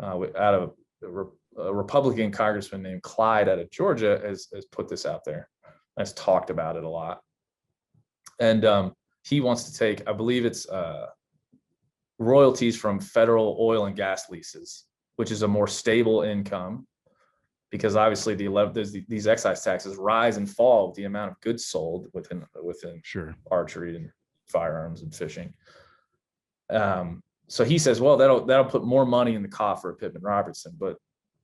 [SPEAKER 2] out of a Republican congressman named Clyde out of Georgia, has put this out there, has talked about it a lot. And he wants to take, I believe it's royalties from federal oil and gas leases, which is a more stable income, because obviously these excise taxes rise and fall with the amount of goods sold within
[SPEAKER 1] Sure.
[SPEAKER 2] archery and firearms and fishing. So he says, well, that'll put more money in the coffer of Pittman Robertson, but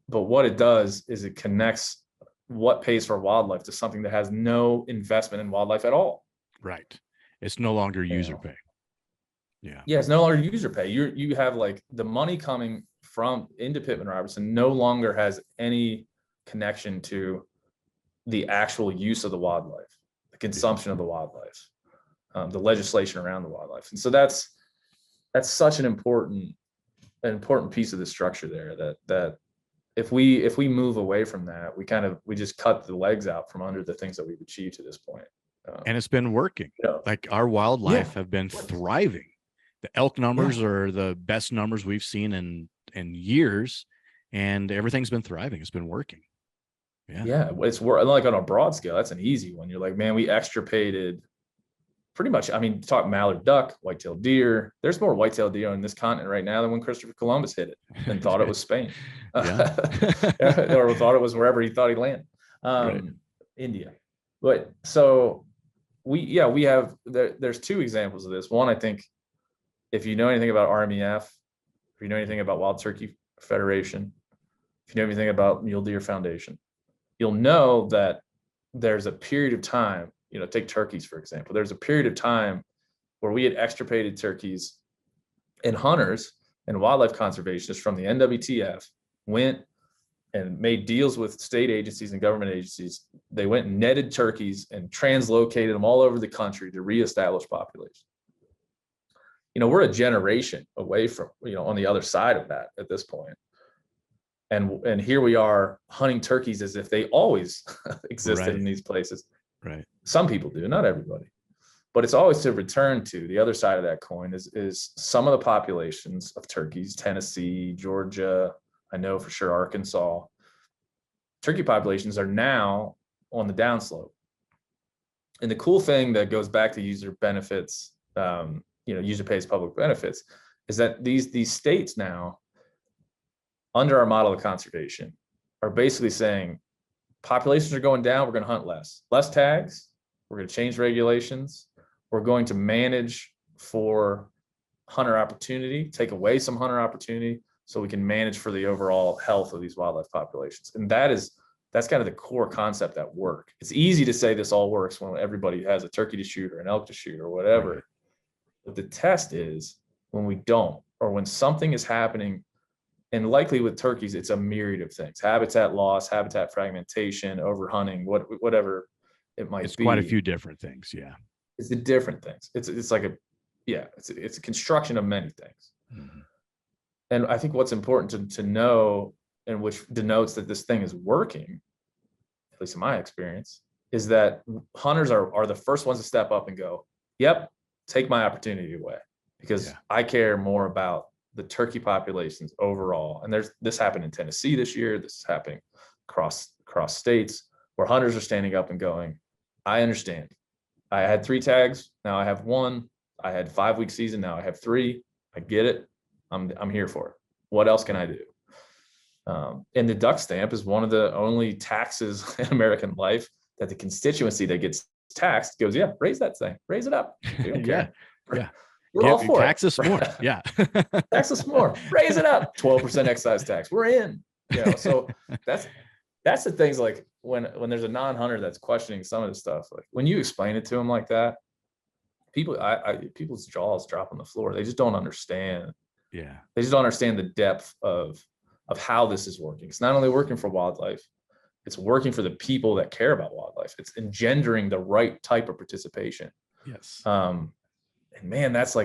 [SPEAKER 2] what it does is it connects what pays for wildlife to something that has no investment in wildlife at all.
[SPEAKER 1] Right. It's no longer user pay. Yeah.
[SPEAKER 2] Yeah, it's no longer user pay. You have, like, the money coming from into Pittman Robertson no longer has any connection to the actual use of the wildlife, the consumption of the wildlife, the legislation around the wildlife. And so that's such an important piece of the structure there, that if we move away from that, we just cut the legs out from under the things that we've achieved to this point.
[SPEAKER 1] And it's been working. Like, our wildlife have been thriving. The elk numbers are the best numbers we've seen in years, and everything's been thriving. It's been working. Yeah.
[SPEAKER 2] It's like on a broad scale. That's an easy one. You're like, man, we extirpated pretty much. I mean, talk mallard duck, white-tailed deer. There's more white-tailed deer on this continent right now than when Christopher Columbus hit it and thought it was Spain, or thought it was wherever he thought he landed, India. But so we have there's two examples of this. One, I think, if you know anything about RMEF, if you know anything about Wild Turkey Federation, if you know anything about Mule Deer Foundation, you'll know that there's a period of time, take turkeys, for example. There's a period of time where we had extirpated turkeys, and hunters and wildlife conservationists from the NWTF went and made deals with state agencies and government agencies. They went and netted turkeys and translocated them all over the country to reestablish population. We're a generation away from, on the other side of that at this point. And here we are hunting turkeys as if they always existed in these places.
[SPEAKER 1] Right.
[SPEAKER 2] Some people do, not everybody. But it's always to return to the other side of that coin is some of the populations of turkeys, Tennessee, Georgia, I know for sure Arkansas. Turkey populations are now on the downslope. And the cool thing that goes back to user benefits, user pays public benefits, is that these states now, under our model of conservation, are basically saying populations are going down, we're going to hunt less tags, we're going to change regulations, we're going to manage for hunter opportunity, take away some hunter opportunity so we can manage for the overall health of these wildlife populations. And that's kind of the core concept at work. It's easy to say this all works when everybody has a turkey to shoot or an elk to shoot or whatever. Right. But the test is when we don't, or when something is happening, and likely with turkeys, it's a myriad of things: habitat loss, habitat fragmentation, overhunting, whatever it might be.
[SPEAKER 1] It's quite a few different things. Yeah.
[SPEAKER 2] It's the different things. It's like it's a construction of many things. Mm-hmm. And I think what's important to know, and which denotes that this thing is working, at least in my experience, is that hunters are the first ones to step up and go, yep, take my opportunity away, because I care more about the turkey populations overall. And this happened in Tennessee this year. This is happening across states, where hunters are standing up and going, I understand. I had 3 tags. Now I have 1. I had 5-week season. Now I have 3. I get it. I'm here for it. What else can I do? And the duck stamp is one of the only taxes in American life that the constituency that gets taxed goes, yeah, raise that thing, raise it up. We don't care. We're all for
[SPEAKER 1] tax
[SPEAKER 2] it.
[SPEAKER 1] us more. Yeah.
[SPEAKER 2] Tax us more. Raise it up. 12% excise tax. We're in. So that's the things, like when there's a non-hunter that's questioning some of the stuff, like when you explain it to them like that, people's jaws drop on the floor. They just don't understand.
[SPEAKER 1] Yeah.
[SPEAKER 2] They just don't understand the depth of how this is working. It's not only working for wildlife, it's working for the people that care about wildlife. It's engendering the right type of participation.
[SPEAKER 1] Yes.
[SPEAKER 2] And man, that's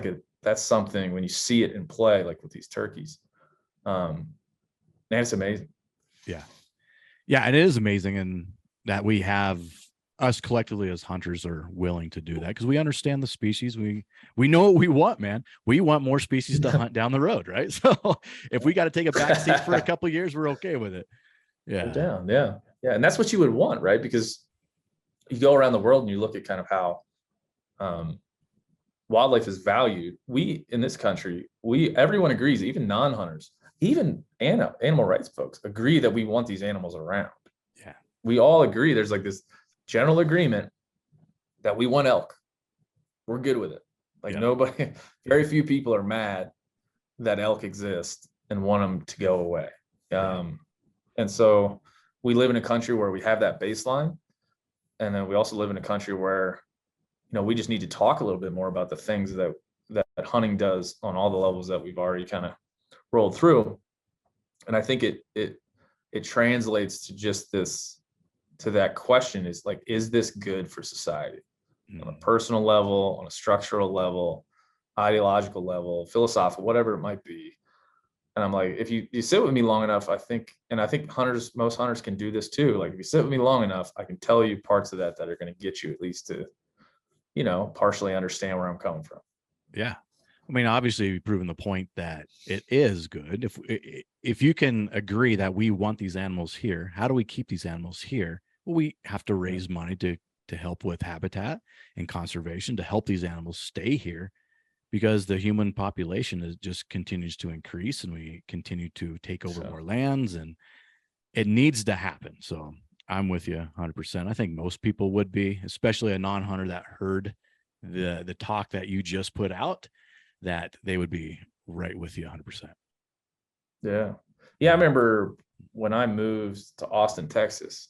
[SPEAKER 2] something when you see it in play, like with these turkeys. Man, it's amazing.
[SPEAKER 1] Yeah. Yeah. And it is amazing. And that we have us collectively as hunters are willing to do that, because we understand the species. We know what we want, man. We want more species to hunt down the road, right? So if we got to take a back seat for a couple of years, we're okay with it. Yeah.
[SPEAKER 2] Go down. Yeah. Yeah. And that's what you would want, right? Because you go around the world and you look at kind of how wildlife is valued. We, in this country, everyone agrees, even non-hunters, even animal rights folks agree that we want these animals around.
[SPEAKER 1] Yeah.
[SPEAKER 2] We all agree. There's like this general agreement that we want elk. We're good with it. Like nobody, very few people are mad that elk exist and want them to go away. And so we live in a country where we have that baseline. And then we also live in a country where, we just need to talk a little bit more about the things that hunting does on all the levels that we've already kind of rolled through. And I think it translates to just this, to that question is like, is this good for society? On a personal level, on a structural level, ideological level, philosophical, whatever it might be. And I'm like, if you sit with me long enough, I think most hunters can do this too. Like if you sit with me long enough, I can tell you parts of that are going to get you at least to, partially understand where I'm coming from.
[SPEAKER 1] Yeah. I mean, obviously you've proven the point that it is good. If you can agree that we want these animals here, how do we keep these animals here? Well, we have to raise money to help with habitat and conservation, to help these animals stay here, because the human population just continues to increase and we continue to take over more lands, and it needs to happen. So I'm with you 100%. I think most people would be, especially a non-hunter that heard the talk that you just put out, that they would be right with you 100%.
[SPEAKER 2] Yeah. I remember when I moved to Austin, Texas,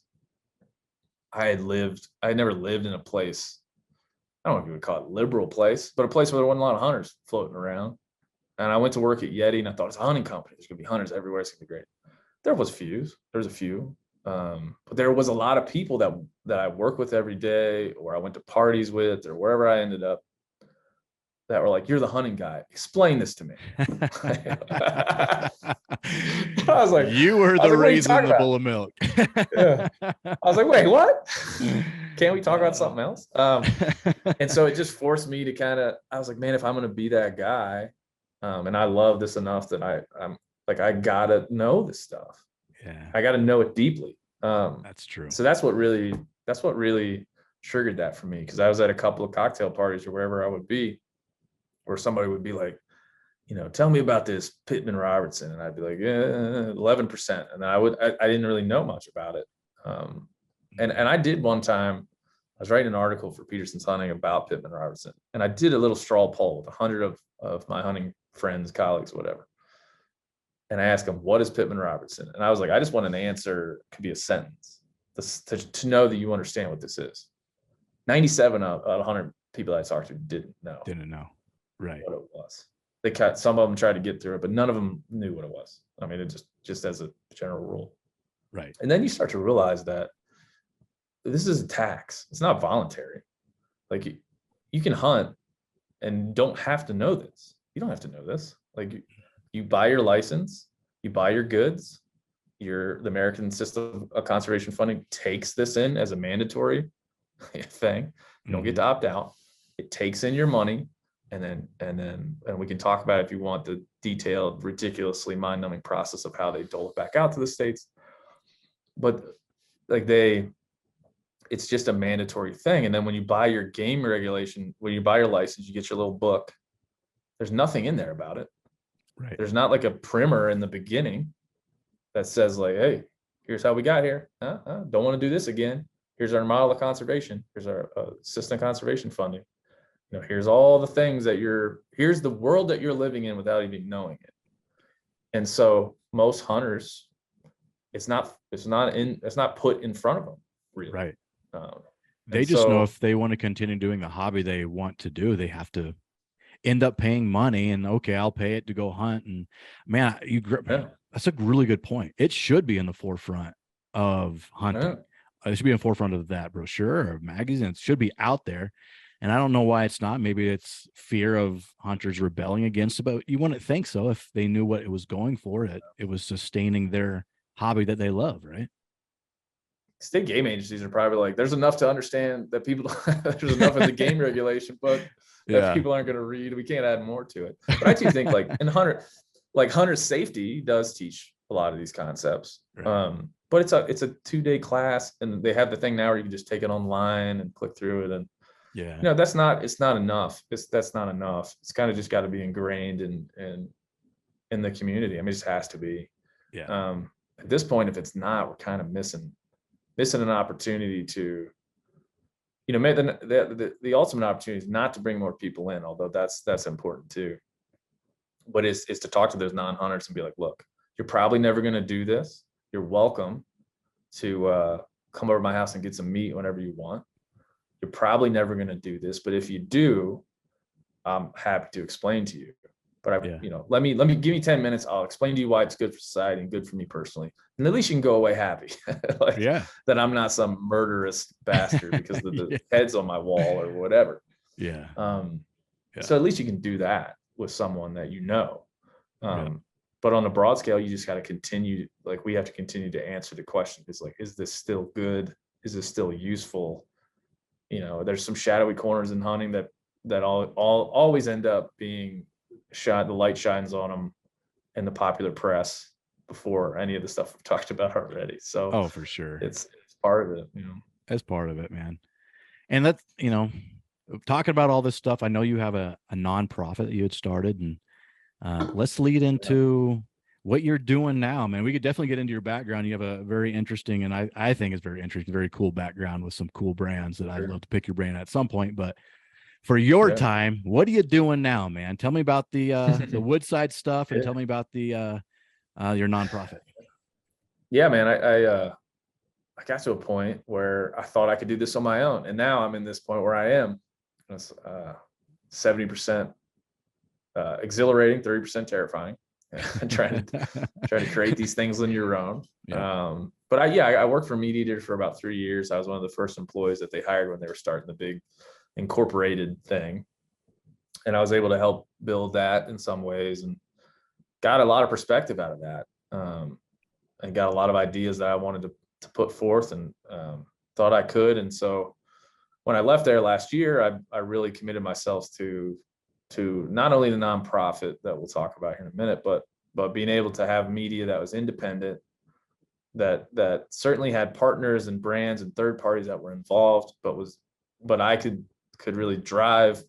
[SPEAKER 2] I had never lived in a place, I don't know if you would call it liberal place, but a place where there wasn't a lot of hunters floating around. And I went to work at Yeti and I thought, it's a hunting company. There's going to be hunters everywhere. It's going to be great. There was a few. But there was a lot of people that I work with every day, or I went to parties with, or wherever I ended up, that were like, you're the hunting guy. Explain this to me. I was like,
[SPEAKER 1] you were the raisin the bowl of milk.
[SPEAKER 2] Yeah. I was like, wait, what? Can't we talk about something else? And so it just forced me to I was like, man, if I'm going to be that guy, and I love this enough that I'm like, I got to know this stuff.
[SPEAKER 1] Yeah.
[SPEAKER 2] I got to know it deeply.
[SPEAKER 1] That's true.
[SPEAKER 2] So that's what really triggered that for me. Cause I was at a couple of cocktail parties or wherever I would be, where somebody would be like, tell me about this Pittman Robertson. And I'd be like, 11%. And I didn't really know much about it. And I did one time, I was writing an article for Peterson's Hunting about Pittman Robertson. And I did a little straw poll with 100 of my hunting friends, colleagues, whatever. And I asked them, what is Pittman Robertson? And I was like, I just want an answer. It could be a sentence to know that you understand what this is. 97 out of 100 people I talked to didn't know.
[SPEAKER 1] Right.
[SPEAKER 2] What it was. Some of them tried to get through it, but none of them knew what it was. I mean, it just as a general rule.
[SPEAKER 1] Right.
[SPEAKER 2] And then you start to realize that this is a tax. It's not voluntary. Like you can hunt and don't have to know this. You don't have to know this. Like you buy your license, you buy your goods. The American system of conservation funding takes this in as a mandatory thing. You don't get to opt out. It takes in your money. And we can talk about it if you want the detailed, ridiculously mind-numbing process of how they dole it back out to the states. But like it's just a mandatory thing. And then when you buy your game regulation, when you buy your license, you get your little book. There's nothing in there about it.
[SPEAKER 1] Right.
[SPEAKER 2] There's not like a primer in the beginning that says like, hey, here's how we got here. Don't want to do this again. Here's our model of conservation. Here's our system conservation funding. Here's all the things that here's the world that you're living in without even knowing it. And so most hunters, it's not put in front of them, really.
[SPEAKER 1] Right. They just know if they want to continue doing the hobby they want to do, they have to end up paying money, and okay, I'll pay it to go hunt. And man, that's a really good point. It should be in the forefront of hunting. It should be in the forefront of that brochure or magazine. It should be out there. And I don't know why it's not. Maybe it's fear of hunters rebelling against it, but you wouldn't think so if they knew what it was going for. It was sustaining their hobby that they love, right?
[SPEAKER 2] State game agencies are probably like, there's enough to understand that people, there's enough in the game regulation, but that people aren't going to read. We can't add more to it. But I do think hunter safety does teach a lot of these concepts. Right. But it's a 2-day class, and they have the thing now where you can just take it online and click through it. And it's not enough. That's not enough. It's kind of just got to be ingrained in the community. I mean, it just has to be. Yeah. At this point, if it's not, we're kind of missing an opportunity to, the ultimate opportunity is not to bring more people in, although that's important too. But is to talk to those non-hunters and be like, look, you're probably never going to do this. You're welcome to come over to my house and get some meat whenever you want. You're probably never going to do this, but if you do, I'm happy to explain to you. But let me give me 10 minutes. I'll explain to you why it's good for society and good for me personally. And at least you can go away happy. That I'm not some murderous bastard because of the heads on my wall or whatever. Yeah. So at least you can do that with someone that But on a broad scale, you just got to continue. Like, we have to continue to answer the question. It's like, is this still good? Is this still useful? There's some shadowy corners in hunting that always end up being shot. The light shines on them in the popular press before any of the stuff we've talked about already. So,
[SPEAKER 1] for sure,
[SPEAKER 2] it's part of it.
[SPEAKER 1] As part of it, man. And that's talking about all this stuff. I know you have a nonprofit that you had started, and let's lead into what you're doing now, man. We could definitely get into your background. You have a very interesting, and I think it's very interesting, very cool background with some cool brands that I'd love to pick your brain at some point. But for your time, what are you doing now, man? Tell me about the Woodside stuff, and tell me about the your nonprofit.
[SPEAKER 2] Yeah, man. I got to a point where I thought I could do this on my own, and now I'm in this point where I am. It's 70% exhilarating, 30% terrifying. trying to create these things on your own. But I worked for Meat Eater for about 3 years. I was one of the first employees that they hired when they were starting the big incorporated thing, and I was able to help build that in some ways, and got a lot of perspective out of that, and got a lot of ideas that I wanted to put forth, and thought I could. And so when I left there last year, I really committed myself to not only the nonprofit that we'll talk about here in a minute, but being able to have media that was independent, that certainly had partners and brands and third parties that were involved, but I could really drive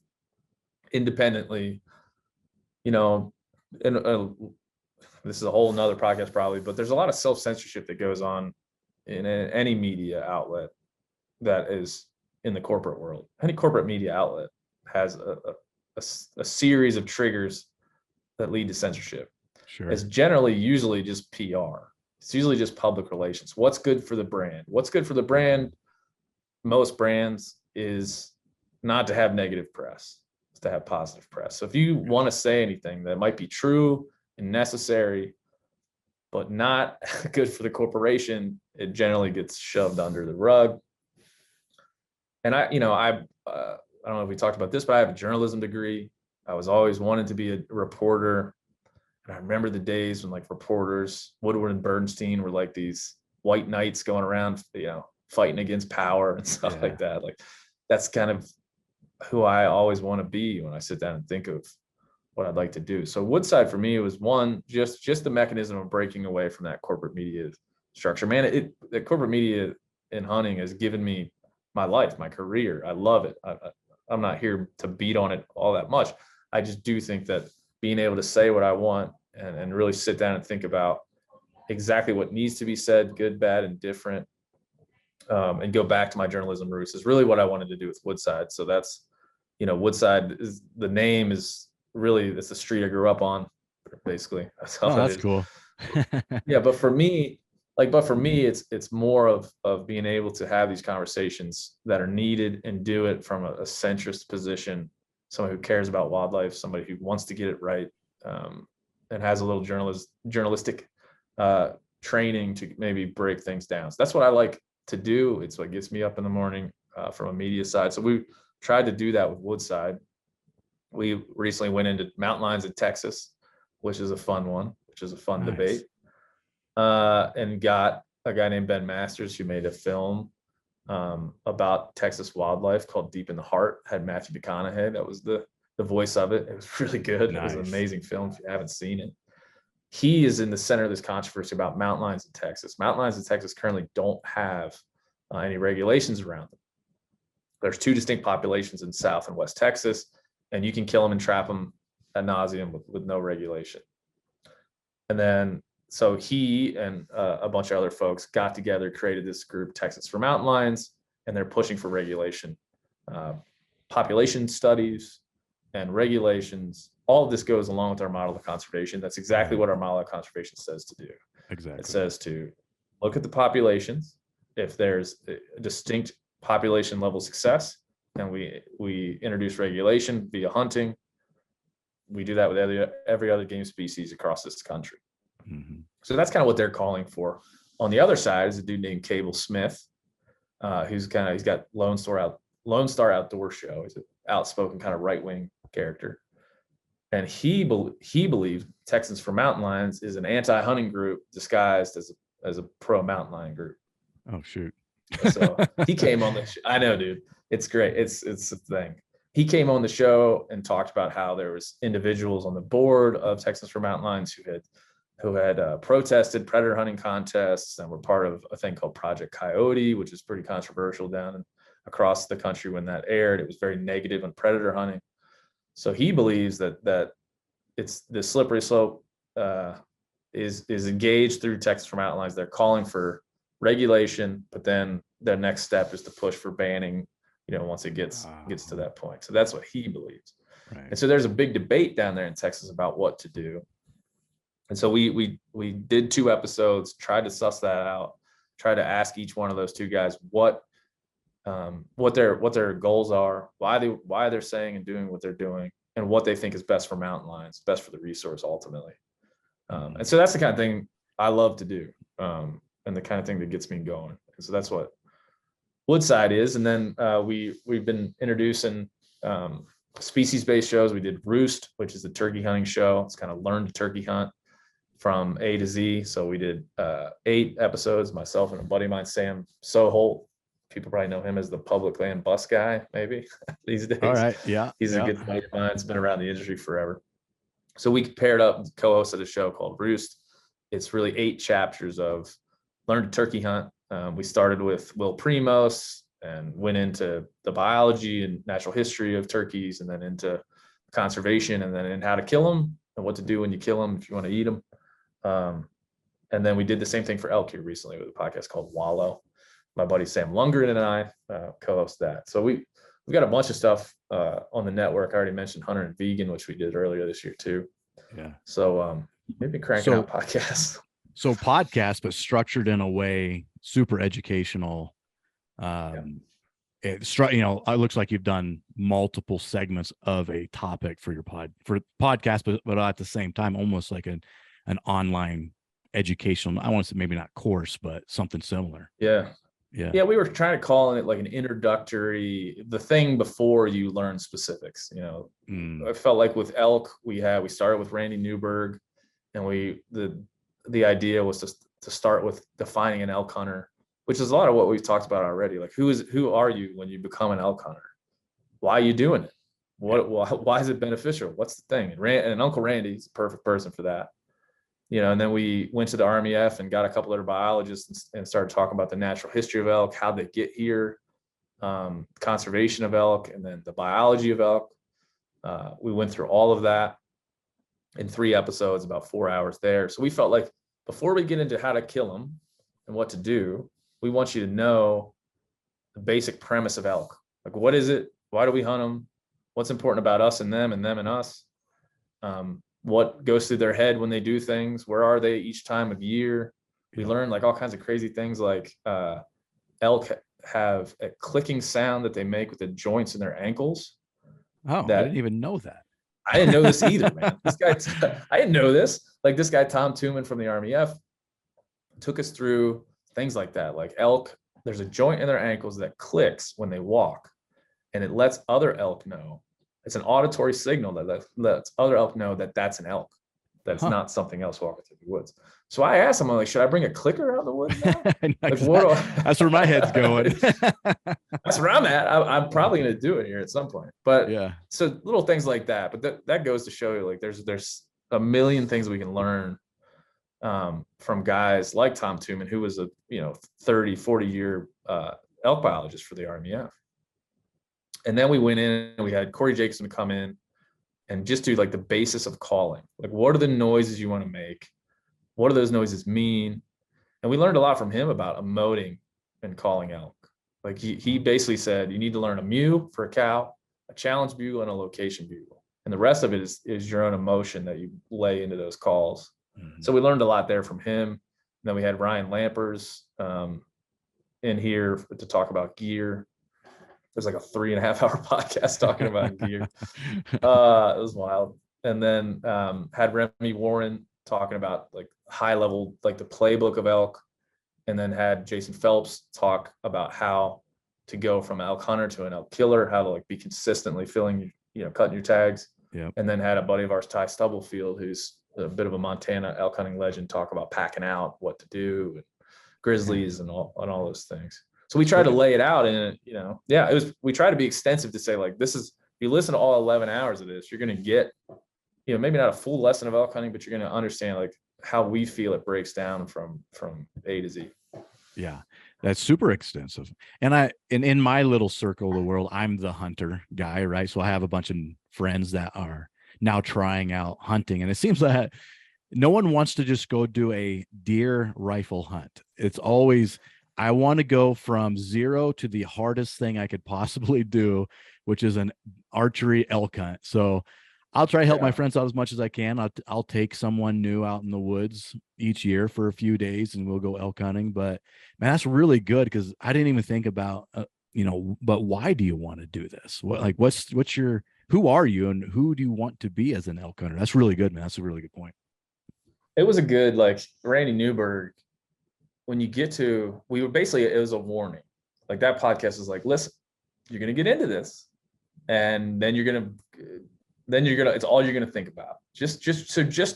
[SPEAKER 2] independently, and this is a whole nother podcast probably, but there's a lot of self-censorship that goes on in any media outlet that is in the corporate world. Any corporate media outlet has a series of triggers that lead to censorship. Sure. It's usually just PR. It's usually just public relations. What's good for the brand? What's good for the brand? Most brands is not to have negative press. It's to have positive press. So if you want to say anything that might be true and necessary, but not good for the corporation, it generally gets shoved under the rug. And I don't know if we talked about this, but I have a journalism degree. I was always wanted to be a reporter. And I remember the days when reporters, Woodward and Bernstein, were like these white knights going around, fighting against power and stuff like that. Like that's kind of who I always want to be when I sit down and think of what I'd like to do. So Woodside for me was one, just the mechanism of breaking away from that corporate media structure. Man, the corporate media in hunting has given me my life, my career. I love it. I'm not here to beat on it all that much. I just do think that being able to say what I want and really sit down and think about exactly what needs to be said, good, bad, and different, and go back to my journalism roots is really what I wanted to do with Woodside. So that's, Woodside is the name is really, it's the street I grew up on, basically.
[SPEAKER 1] That's cool.
[SPEAKER 2] Yeah, but for me, it's more of being able to have these conversations that are needed and do it from a centrist position, someone who cares about wildlife, somebody who wants to get it right, and has a little journalistic training to maybe break things down. So that's what I like to do. It's what gets me up in the morning from a media side. So we tried to do that with Woodside. We recently went into mountain lions in Texas, which is a fun one, which is a fun debate, and got a guy named Ben Masters who made a film about Texas wildlife called Deep in the Heart. Had Matthew McConaughey. That was the voice of it. It was really good. It was an amazing film if you haven't seen it. He is in the center of this controversy about mountain lions in Texas. Mountain lions in Texas currently don't have any regulations around them. There's two distinct populations in South and West Texas, and you can kill them and trap them ad nauseum with no regulation. And then, so he and a bunch of other folks got together, created this group, Texas for Mountain Lions, and they're pushing for regulation, population studies and regulations. All of this goes along with our model of conservation. That's exactly what our model of conservation says to do.
[SPEAKER 1] Exactly.
[SPEAKER 2] It says to look at the populations. If there's a distinct population level success, and we introduce regulation via hunting. We do that with every other game species across this country. Mm-hmm. So that's kind of what they're calling for. On the other side is a dude named Cable Smith, he's got Lone Star Outdoor Show. He's an outspoken kind of right-wing character. And he believes Texans for Mountain Lions is an anti-hunting group disguised as a pro mountain lion group.
[SPEAKER 1] Oh, shoot.
[SPEAKER 2] So he came on the show. I know, dude. It's great. It's a thing. He came on the show and talked about how there was individuals on the board of Texans for Mountain Lions who had protested predator hunting contests and were part of a thing called Project Coyote, which is pretty controversial down across the country when that aired. It was very negative on predator hunting. So he believes that it's the slippery slope is engaged through Texans for Mountain Lions. They're calling for regulation, but then the next step is to push for banning, once it gets to that point. So that's what he believes. Right. And so there's a big debate down there in Texas about what to do. And so we did 2 episodes, tried to suss that out, tried to ask each one of those 2 guys what their goals are, why they're saying and doing what they're doing, and what they think is best for mountain lions, best for the resource ultimately. And so that's the kind of thing I love to do. And the kind of thing that gets me going. And so that's what Woodside is. And then we've been introducing species-based shows. We did Roost, which is the turkey hunting show. It's kind of learn to turkey hunt from A to Z. So we did 8 episodes, myself and a buddy of mine, Sam Soholt. People probably know him as the public land bus guy, maybe these days.
[SPEAKER 1] All right. Yeah.
[SPEAKER 2] He's a good buddy of mine. It's been around the industry forever. So we paired up, co-hosted a show called Roost. It's really 8 chapters of learn to turkey hunt. We started with Will Primos and went into the biology and natural history of turkeys, and then into conservation, and then in how to kill them and what to do when you kill them if you want to eat them. And then we did the same thing for elk here recently with a podcast called Wallow. My buddy Sam Lundgren and I co-host that. So we've got a bunch of stuff on the network. I already mentioned Hunter and Vegan, which we did earlier this year too.
[SPEAKER 1] Yeah.
[SPEAKER 2] So maybe cranking out podcasts.
[SPEAKER 1] So podcast, but structured in a way, super educational. It looks like you've done multiple segments of a topic for your podcast, but at the same time, almost like an online educational, I want to say maybe not course, but something similar.
[SPEAKER 2] Yeah. We were trying to call it like an introductory, the thing before you learn specifics. I felt like with elk, we started with Randy Newberg, and the idea was to start with defining an elk hunter, which is a lot of what we've talked about already. Like, who are you when you become an elk hunter? Why are you doing it? Why is it beneficial? What's the thing? And Uncle Randy's the perfect person for that. And then we went to the RMEF and got a couple other biologists and started talking about the natural history of elk, how they get here, conservation of elk, and then the biology of elk. We went through all of that in 3 episodes, about 4 hours there. So we felt like before we get into how to kill them and what to do, we want you to know the basic premise of elk. Like, what is it? Why do we hunt them? What's important about us and them and us? What goes through their head when they do things? Where are they each time of year? We learned like all kinds of crazy things, like elk have a clicking sound that they make with the joints in their ankles.
[SPEAKER 1] Oh, I didn't even know that.
[SPEAKER 2] I didn't know this either, man. I didn't know this. Like, this guy, Tom Tooman from the RMEF, took us through things like that. Like, elk, there's a joint in their ankles that clicks when they walk, and it lets other elk know. It's an auditory signal that lets other elk know that that's an elk, that's not something else walking through the woods. So I asked him, I'm like, should I bring a clicker out of the woods now?
[SPEAKER 1] That's where my head's going.
[SPEAKER 2] That's where I'm at. I'm probably going to do it here at some point. But
[SPEAKER 1] yeah,
[SPEAKER 2] so little things like that. But that goes to show you, like, there's a million things we can learn from guys like Tom Tooman, who was a 30, 40 year elk biologist for the RMEF. And then we went in and we had Corey Jacobson come in and just do like the basis of calling. Like, what are the noises you want to make? What do those noises mean? And we learned a lot from him about emoting and calling elk. Like, he basically said, you need to learn a mew for a cow, a challenge bugle, and a location bugle. And the rest of it is your own emotion that you lay into those calls. Mm-hmm. So we learned a lot there from him. And then we had Ryan Lampers in here to talk about gear. There's like a 3.5-hour podcast talking about gear. It was wild. And then had Remy Warren talking about like high level, like the playbook of elk. And then had Jason Phelps talk about how to go from elk hunter to an elk killer, how to like be consistently cutting your tags.
[SPEAKER 1] Yeah.
[SPEAKER 2] And then had a buddy of ours, Ty Stubblefield, who's a bit of a Montana elk hunting legend, talk about packing out, what to do, and grizzlies and all those things. So we tried to lay it out, and we try to be extensive to say, like, this is, if you listen to all 11 hours of this, you're going to get, maybe not a full lesson of elk hunting, but you're going to understand like how we feel it breaks down from A to Z.
[SPEAKER 1] Yeah, that's super extensive. And in my little circle of the world, I'm the hunter guy, right? So I have a bunch of friends that are now trying out hunting, and it seems that no one wants to just go do a deer rifle hunt. It's always, I want to go from zero to the hardest thing I could possibly do, which is an archery elk hunt. So I'll try to help my friends out as much as I can. I'll take someone new out in the woods each year for a few days, and we'll go elk hunting. But man, that's really good, because I didn't even think about, but why do you want to do this? Who are you, and who do you want to be as an elk hunter? That's really good, man. That's a really good point.
[SPEAKER 2] It was a good, like, Randy Newberg, when you get to, it was a warning. Like, that podcast is like, listen, you're going to get into this, and then it's all you're going to think about. Just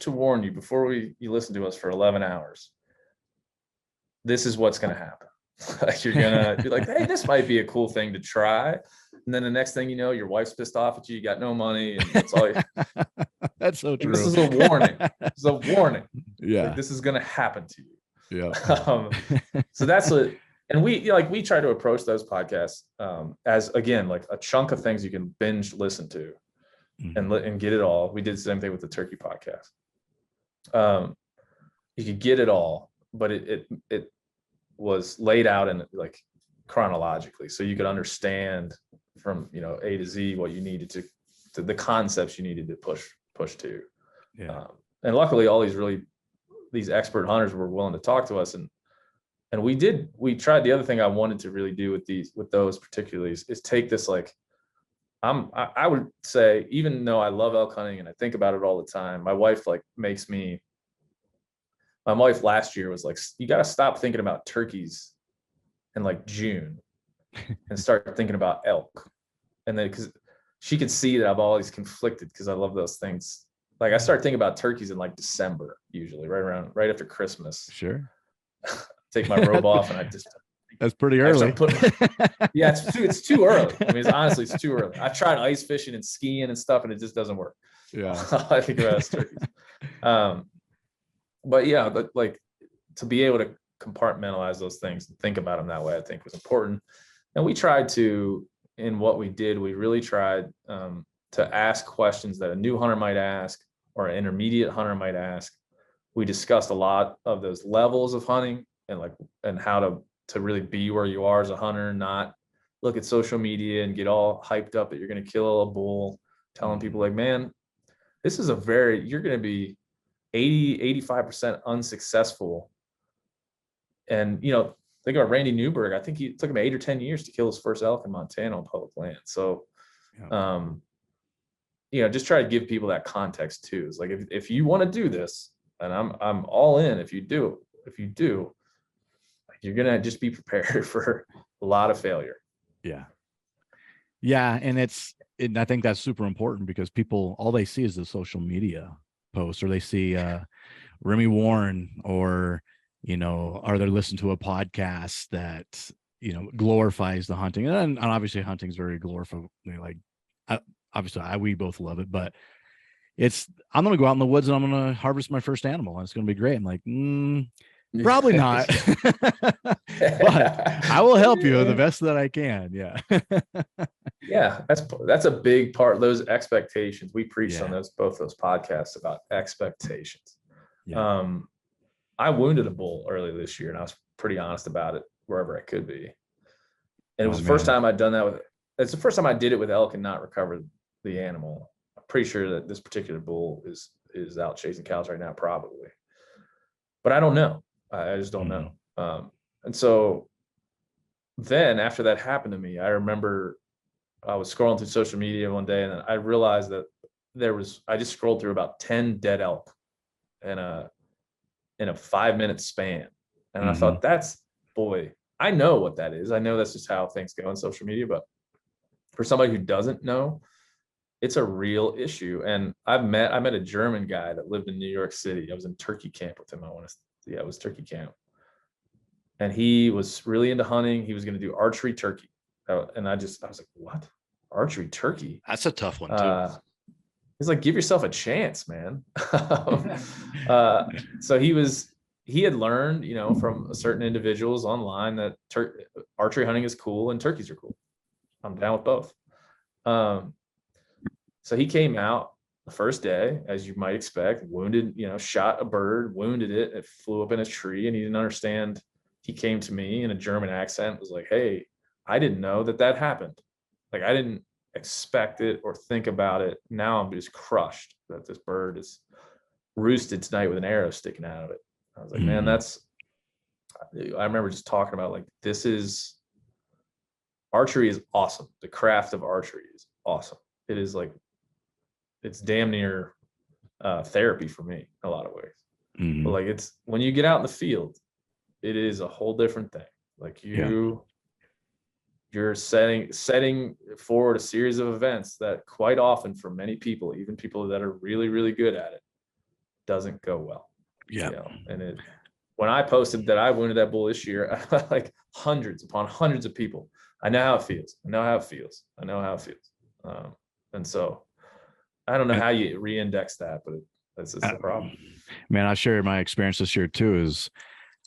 [SPEAKER 2] to warn you, before you listen to us for 11 hours, this is what's going to happen. Like, you're going to be like, hey, this might be a cool thing to try. And then the next thing you know, your wife's pissed off at you. You got no money. And that's all.
[SPEAKER 1] That's so true.
[SPEAKER 2] This is a warning. It's a warning.
[SPEAKER 1] Yeah.
[SPEAKER 2] Like, this is going to happen to you.
[SPEAKER 1] Yeah.
[SPEAKER 2] So that's what, and we try to approach those podcasts as, again, like a chunk of things you can binge listen to. Mm-hmm. and get it all. We did the same thing with the turkey podcast. You could get it all, but it was laid out in like chronologically, so you could understand from A to Z what you needed to the concepts you needed to push to. Yeah. And luckily, all these expert hunters were willing to talk to us, and we tried. The other thing I wanted to really do with those particularly is take this, like, I would say, even though I love elk hunting and I think about it all the time, my wife last year was like, you got to stop thinking about turkeys in like June and start thinking about elk. And then, because she could see that I'm always conflicted, because I love those things. Like, I start thinking about turkeys in like December, usually right after Christmas.
[SPEAKER 1] Sure.
[SPEAKER 2] Take my robe off and I just
[SPEAKER 1] That's pretty
[SPEAKER 2] I
[SPEAKER 1] early.
[SPEAKER 2] start yeah, it's too early. I mean, honestly, it's too early. I've tried ice fishing and skiing and stuff, and it just doesn't work.
[SPEAKER 1] Yeah.
[SPEAKER 2] I think about turkeys. But yeah, but like to be able to compartmentalize those things and think about them that way, I think was important. And we tried to, in what we did, we really tried to ask questions that a new hunter might ask or an intermediate hunter might ask. We discussed a lot of those levels of hunting and how to really be where you are as a hunter, not look at social media and get all hyped up that you're going to kill a bull, telling people like, man, this is you're going to be 85% unsuccessful. And, think about Randy Newberg. I think it took him 8 or 10 years to kill his first elk in Montana on public land. So, just try to give people that context too. It's like, if you want to do this, and I'm all in, if you do, you're going to just be prepared for a lot of failure.
[SPEAKER 1] Yeah. Yeah. And I think that's super important because people, all they see is the social media posts, or they see Remy Warren, or, are they listening to a podcast that, glorifies the hunting. And obviously hunting is very glorified. Like, obviously we both love it, but I'm going to go out in the woods and I'm going to harvest my first animal and it's going to be great. I'm like, probably not, but I will help you the best that I can. Yeah.
[SPEAKER 2] Yeah. That's a big part. Those expectations we preached on both those podcasts about expectations. Yeah. I wounded a bull early this year and I was pretty honest about it wherever I could be. And it was the first time I'd done that it's the first time I did it with elk and not recovered the animal. I'm pretty sure that this particular bull is out chasing cows right now, probably, but I don't know. I just don't know. And so then after that happened to me, I remember I was scrolling through social media one day and then I realized that I just scrolled through about 10 dead elk in a 5-minute span. And I thought, I know what that is. I know that's just how things go on social media, but for somebody who doesn't know, it's a real issue. And I met a German guy that lived in New York City. I was in turkey camp with him. It was turkey camp. And he was really into hunting. He was going to do archery turkey. And I was like, what? Archery turkey?
[SPEAKER 1] That's a tough one too.
[SPEAKER 2] He's like, give yourself a chance, man. So he had learned, from certain individuals online that archery hunting is cool and turkeys are cool. I'm down with both. So he came out the first day, as you might expect, wounded, shot a bird, wounded it. It flew up in a tree and he didn't understand. He came to me in a German accent, was like, hey, I didn't know that happened. Like, I didn't expect it or think about it. Now I'm just crushed that this bird is roosted tonight with an arrow sticking out of it. I was like, man, I remember just talking about like, archery is awesome. The craft of archery is awesome. It is like, it's damn near therapy for me in a lot of ways. But like, it's when you get out in the field, it is a whole different thing. Like you're setting forward a series of events that quite often for many people, even people that are really, really good at it, doesn't go well. Yeah. And when I posted that I wounded that bull this year, like hundreds upon hundreds of people, I know how it feels. And so I don't know how you re-index that, but that's the problem.
[SPEAKER 1] Man, I share my experience this year too. Is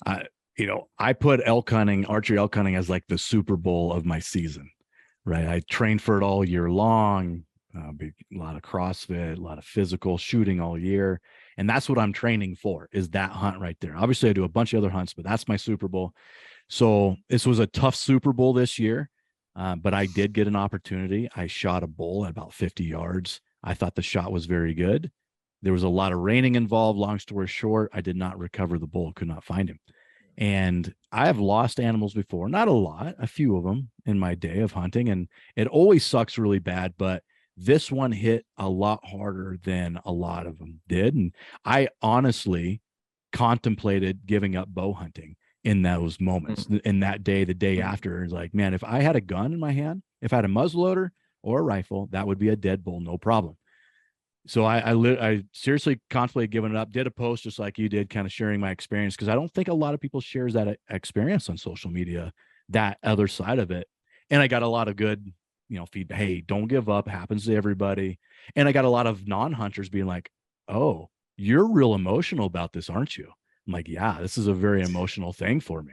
[SPEAKER 1] I put archery elk hunting as like the Super Bowl of my season, right? I trained for it all year long, a lot of CrossFit, a lot of physical shooting all year. And that's what I'm training for, is that hunt right there. Obviously I do a bunch of other hunts, but that's my Super Bowl. So this was a tough Super Bowl this year, but I did get an opportunity. I shot a bull at about 50 yards. I thought the shot was very good. There was a lot of reining involved. Long story short, I did not recover the bull, could not find him. And I have lost animals before, not a lot, a few of them in my day of hunting. And it always sucks really bad, but this one hit a lot harder than a lot of them did. And I honestly contemplated giving up bow hunting in those moments. In that day, the day after, it's like, man, if I had a gun in my hand, if I had a muzzleloader or a rifle, that would be a dead bull, no problem. So I seriously contemplated giving it up, did a post just like you did, kind of sharing my experience, because I don't think a lot of people shares that experience on social media that other side of it. And I got a lot of good, feedback. Hey, don't give up. Happens to everybody. And I got a lot of non-hunters being like, oh, you're real emotional about this, aren't you? I'm like, yeah, this is a very emotional thing for me.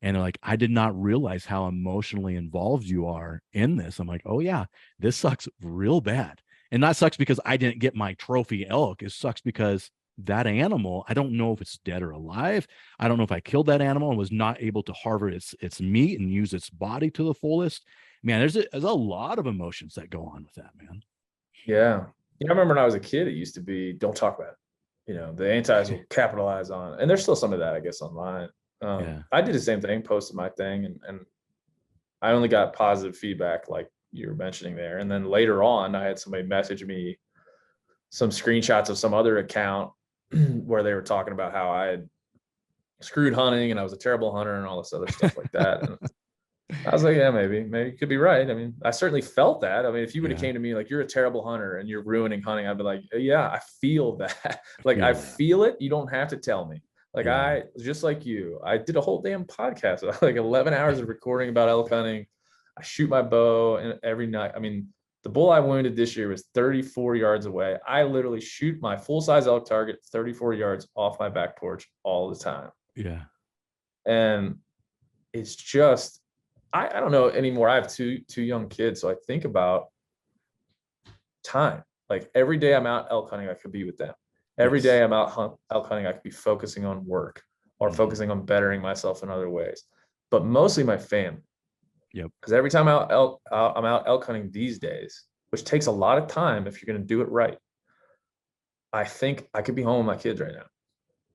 [SPEAKER 1] And they're like, I did not realize how emotionally involved you are in this. I'm like, oh yeah, this sucks real bad. And that sucks because I didn't get my trophy elk. It sucks because that animal, I don't know if it's dead or alive. I don't know if I killed that animal and was not able to harvest its meat and use its body to the fullest. Man, there's a lot of emotions that go on with that, man.
[SPEAKER 2] Yeah. I remember when I was a kid, it used to be, don't talk about it. The antis will capitalize on it. And there's still some of that, I guess, online.
[SPEAKER 1] Yeah.
[SPEAKER 2] I did the same thing, posted my thing, and I only got positive feedback like you were mentioning there. And then later on, I had somebody message me some screenshots of some other account where they were talking about how I had screwed hunting and I was a terrible hunter and all this other stuff like that. And I was like, yeah, maybe you could be right. I mean, I certainly felt that. I mean, if you would have came to me like, you're a terrible hunter and you're ruining hunting, I'd be like, yeah, I feel that. I feel it. You don't have to tell me. I, just like you, I did a whole damn podcast, like 11 hours of recording about elk hunting. I shoot my bow and every night. I mean, the bull I wounded this year was 34 yards away. I literally shoot my full size elk target 34 yards off my back porch all the time.
[SPEAKER 1] Yeah.
[SPEAKER 2] And it's just, I don't know anymore. I have two young kids. So I think about time. Like every day I'm out elk hunting, I could be with them. Every day I'm out elk hunting, I could be focusing on work or focusing on bettering myself in other ways, but mostly my family.
[SPEAKER 1] Yep.
[SPEAKER 2] Because every time I'm out elk hunting these days, which takes a lot of time if you're going to do it right. I think I could be home with my kids right now.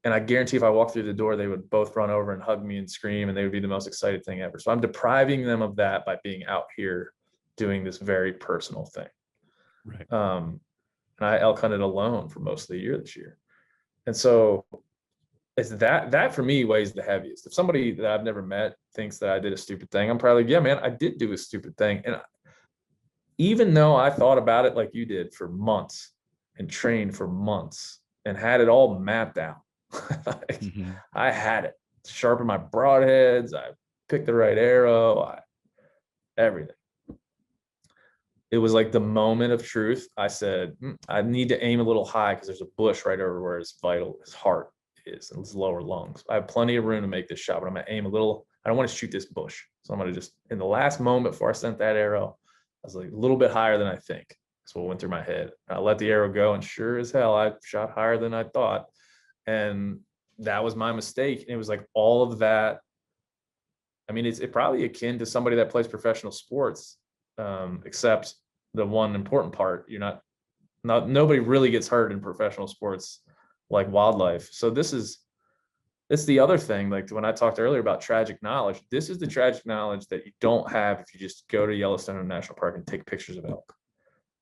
[SPEAKER 2] And I guarantee if I walk through the door, they would both run over and hug me and scream, and they would be the most excited thing ever. So I'm depriving them of that by being out here doing this very personal thing.
[SPEAKER 1] Right.
[SPEAKER 2] And I elk hunted alone for most of the year this year. And so it's that for me weighs the heaviest. If somebody that I've never met thinks that I did a stupid thing, I'm probably like, yeah, man, I did do a stupid thing. And even though I thought about it like you did for months and trained for months and had it all mapped out, I had it. Sharpened my broadheads. I picked the right arrow. Everything. It was like the moment of truth. I said, I need to aim a little high because there's a bush right over where his heart is, and his lower lungs. I have plenty of room to make this shot, but I'm going to aim a little. I don't want to shoot this bush. So I'm going to just, in the last moment before I sent that arrow, I was like a little bit higher than I think. That's what went through my head. I let the arrow go, and sure as hell, I shot higher than I thought. And that was my mistake. And it was like all of that. I mean, it's probably akin to somebody that plays professional sports, except the one important part, nobody really gets hurt in professional sports like wildlife. So it's the other thing. Like when I talked earlier about tragic knowledge, this is the tragic knowledge that you don't have if you just go to Yellowstone National Park and take pictures of elk.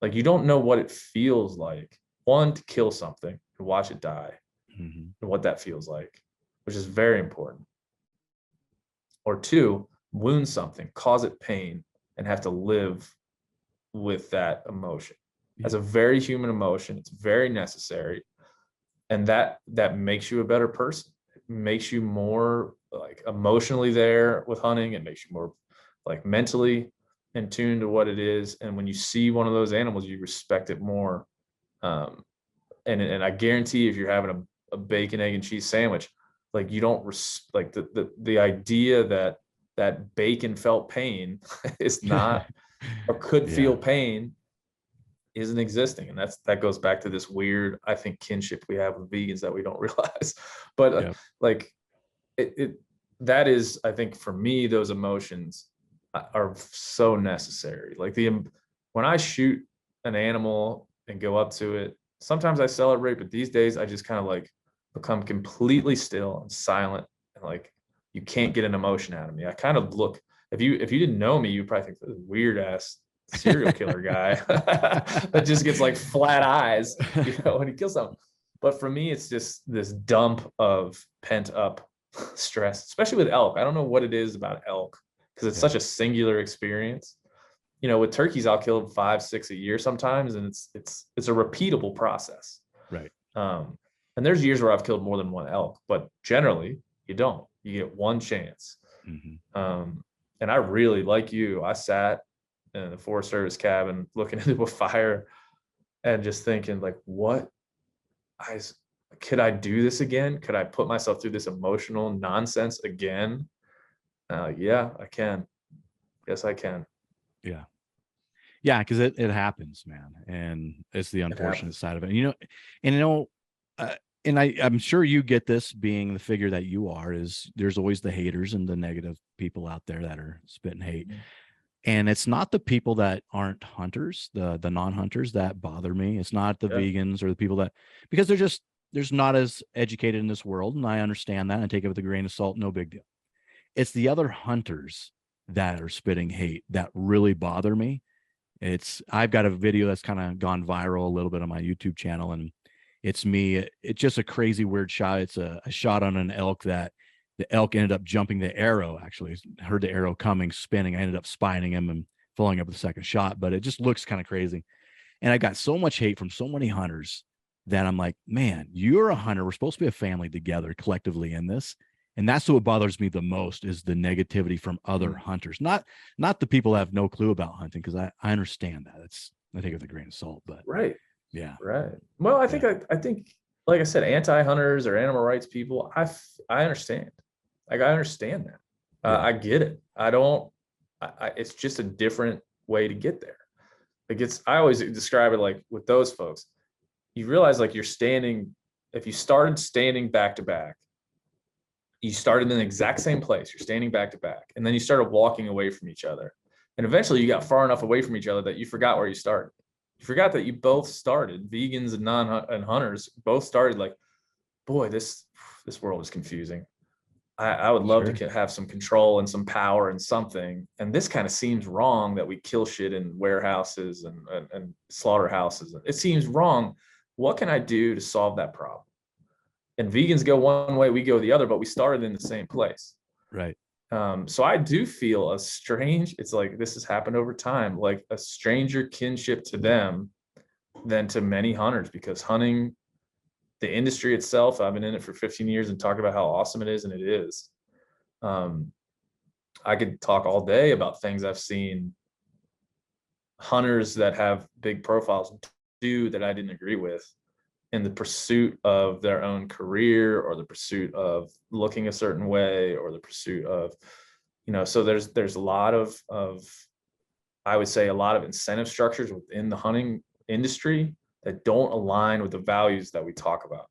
[SPEAKER 2] Like you don't know what it feels like, one, to kill something and watch it die, and what that feels like, which is very important. Or two, wound something, cause it pain, and have to live with that emotion. That's a very human emotion. It's very necessary. And that makes you a better person. It makes you more like emotionally there with hunting. It makes you more like mentally in tune to what it is. And when you see one of those animals, you respect it more. And I guarantee if you're having a bacon, egg, and cheese sandwich, like you don't like the idea that bacon felt pain is not or could feel pain isn't existing. And that goes back to this weird, I think, kinship we have with vegans that we don't realize. But like that is, I think for me, those emotions are so necessary. Like when I shoot an animal and go up to it, sometimes I celebrate, but these days I just kind of like become completely still and silent, and like you can't get an emotion out of me. I kind of look, if you didn't know me, you'd probably think this weird ass serial killer guy that just gets like flat eyes, when he kills someone. But for me, it's just this dump of pent up stress, especially with elk. I don't know what it is about elk because it's such a singular experience. With turkeys, I'll kill 5, 6 a year sometimes, and it's a repeatable process.
[SPEAKER 1] Right.
[SPEAKER 2] And there's years where I've killed more than one elk, but generally you don't. You get one chance. And I really, like you, I sat in the Forest Service cabin looking into a fire and just thinking like, I could I do this again? Could I put myself through this emotional nonsense again? Yeah, I can. Yes, I can.
[SPEAKER 1] Yeah. Yeah. Cause it happens, man. And it's the
[SPEAKER 2] It
[SPEAKER 1] unfortunate
[SPEAKER 2] happens.
[SPEAKER 1] side of it. Uh, and I'm sure you get this being the figure that you are, is there's always the haters and the negative people out there that are spitting hate. And it's not the people that aren't hunters, the non-hunters that bother me. It's not the
[SPEAKER 2] Yeah.
[SPEAKER 1] vegans or the people that, because there's not as educated in this world. And I understand that and take it with a grain of salt. No big deal. It's the other hunters that are spitting hate that really bother me. I've got a video that's kind of gone viral a little bit on my YouTube channel, and it's me. It's just a crazy weird shot. It's a shot on an elk that the elk ended up jumping the arrow. Actually, heard the arrow coming, spinning. I ended up spining him and following up with the second shot, but it just looks kind of crazy. And I got so much hate from so many hunters that I'm like, man, you're a hunter. We're supposed to be a family together collectively in this. And that's what bothers me the most, is the negativity from other hunters, not the people that have no clue about hunting. Cause I understand that. I take it with a grain of salt, but
[SPEAKER 2] Right.
[SPEAKER 1] yeah.
[SPEAKER 2] Right. Well, I think, like I said, anti-hunters or animal rights people, I understand. Like, I understand that.
[SPEAKER 1] Yeah.
[SPEAKER 2] I get it. I don't, it's just a different way to get there. Like, I always describe it like with those folks, you realize like if you started standing back to back, you started in the exact same place, you're standing back to back, and then you started walking away from each other. And eventually you got far enough away from each other that you forgot where you started. You forgot that you both started, vegans and hunters both started like, boy, this world is confusing. I would love to have some control and some power and something. And this kind of seems wrong, that we kill shit in warehouses and slaughterhouses. It seems wrong. What can I do to solve that problem? And vegans go one way, we go the other, but we started in the same place.
[SPEAKER 1] Right.
[SPEAKER 2] So I do feel it's like this has happened over time, like a stranger kinship to them than to many hunters, because hunting, the industry itself, I've been in it for 15 years and talk about how awesome it is. And it is. I could talk all day about things I've seen hunters that have big profiles do that I didn't agree with, in the pursuit of their own career, or the pursuit of looking a certain way, or the pursuit of, so there's a lot of, I would say, a lot of incentive structures within the hunting industry that don't align with the values that we talk about.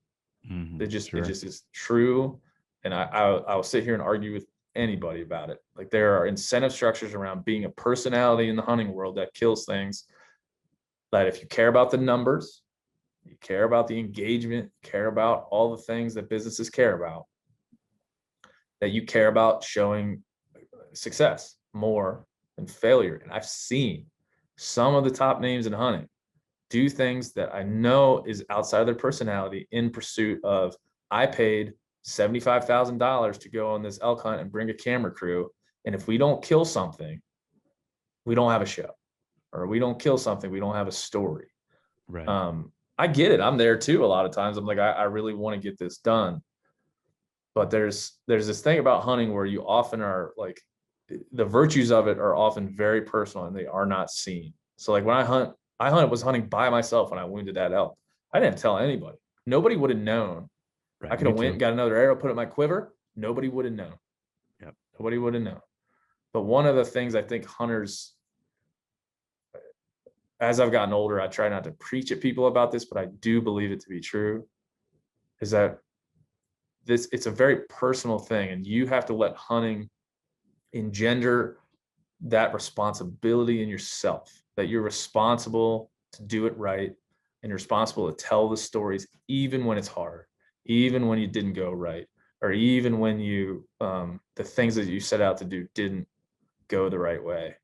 [SPEAKER 2] It just is true. And I'll sit here and argue with anybody about it. Like, there are incentive structures around being a personality in the hunting world that kills things. That if you care about the numbers, you care about the engagement, care about all the things that businesses care about, that you care about showing success more than failure. And I've seen some of the top names in hunting do things that I know is outside of their personality, in pursuit of, I paid $75,000 to go on this elk hunt and bring a camera crew. And if we don't kill something, we don't have a show, or we don't kill something, we don't have a story.
[SPEAKER 1] Right.
[SPEAKER 2] I get it. I'm there too. A lot of times I'm like, I really want to get this done. But there's this thing about hunting where you often are like, the virtues of it are often very personal and they are not seen. So like when I was hunting by myself when I wounded that elk. I didn't tell anybody. Nobody would have known.
[SPEAKER 1] Right.
[SPEAKER 2] I could have went and got another arrow, put it in my quiver. Nobody would have known.
[SPEAKER 1] Yep.
[SPEAKER 2] Nobody would have known. But one of the things I think hunters, as I've gotten older, I try not to preach at people about this, but I do believe it to be true, is that it's a very personal thing, and you have to let hunting engender that responsibility in yourself, that you're responsible to do it right, and you're responsible to tell the stories, even when it's hard, even when you didn't go right, or even when the things that you set out to do didn't go the right way.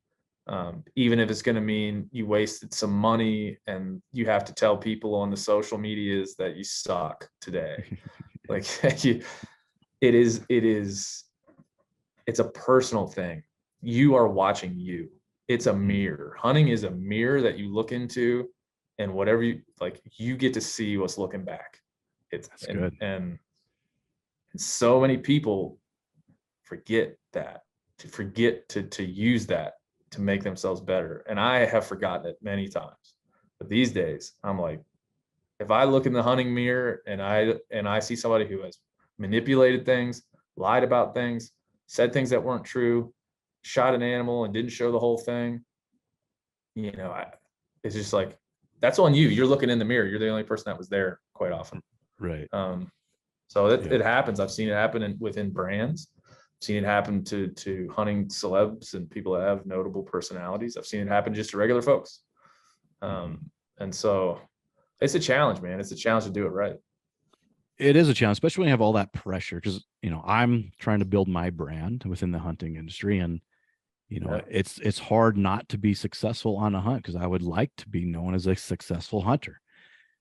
[SPEAKER 2] Even if it's going to mean you wasted some money and you have to tell people on the social medias that you suck today. Like, it's a personal thing. You are watching you. It's a mirror. Hunting is a mirror that you look into, and whatever you get to see what's looking back. That's good. And so many people forget that. forget to use that to make themselves better. And I have forgotten it many times. But these days, I'm like, if I look in the hunting mirror and I see somebody who has manipulated things, lied about things, said things that weren't true, shot an animal and didn't show the whole thing, it's just like, that's on you. You're looking in the mirror. You're the only person that was there quite often.
[SPEAKER 1] Right.
[SPEAKER 2] So it happens. I've seen it happen within brands. I've seen it happen to hunting celebs and people that have notable personalities. I've seen it happen just to regular folks. And so it's a challenge, man. It's a challenge to do it right.
[SPEAKER 1] It is a challenge, especially when you have all that pressure, because, I'm trying to build my brand within the hunting industry, and, it's hard not to be successful on a hunt, because I would like to be known as a successful hunter.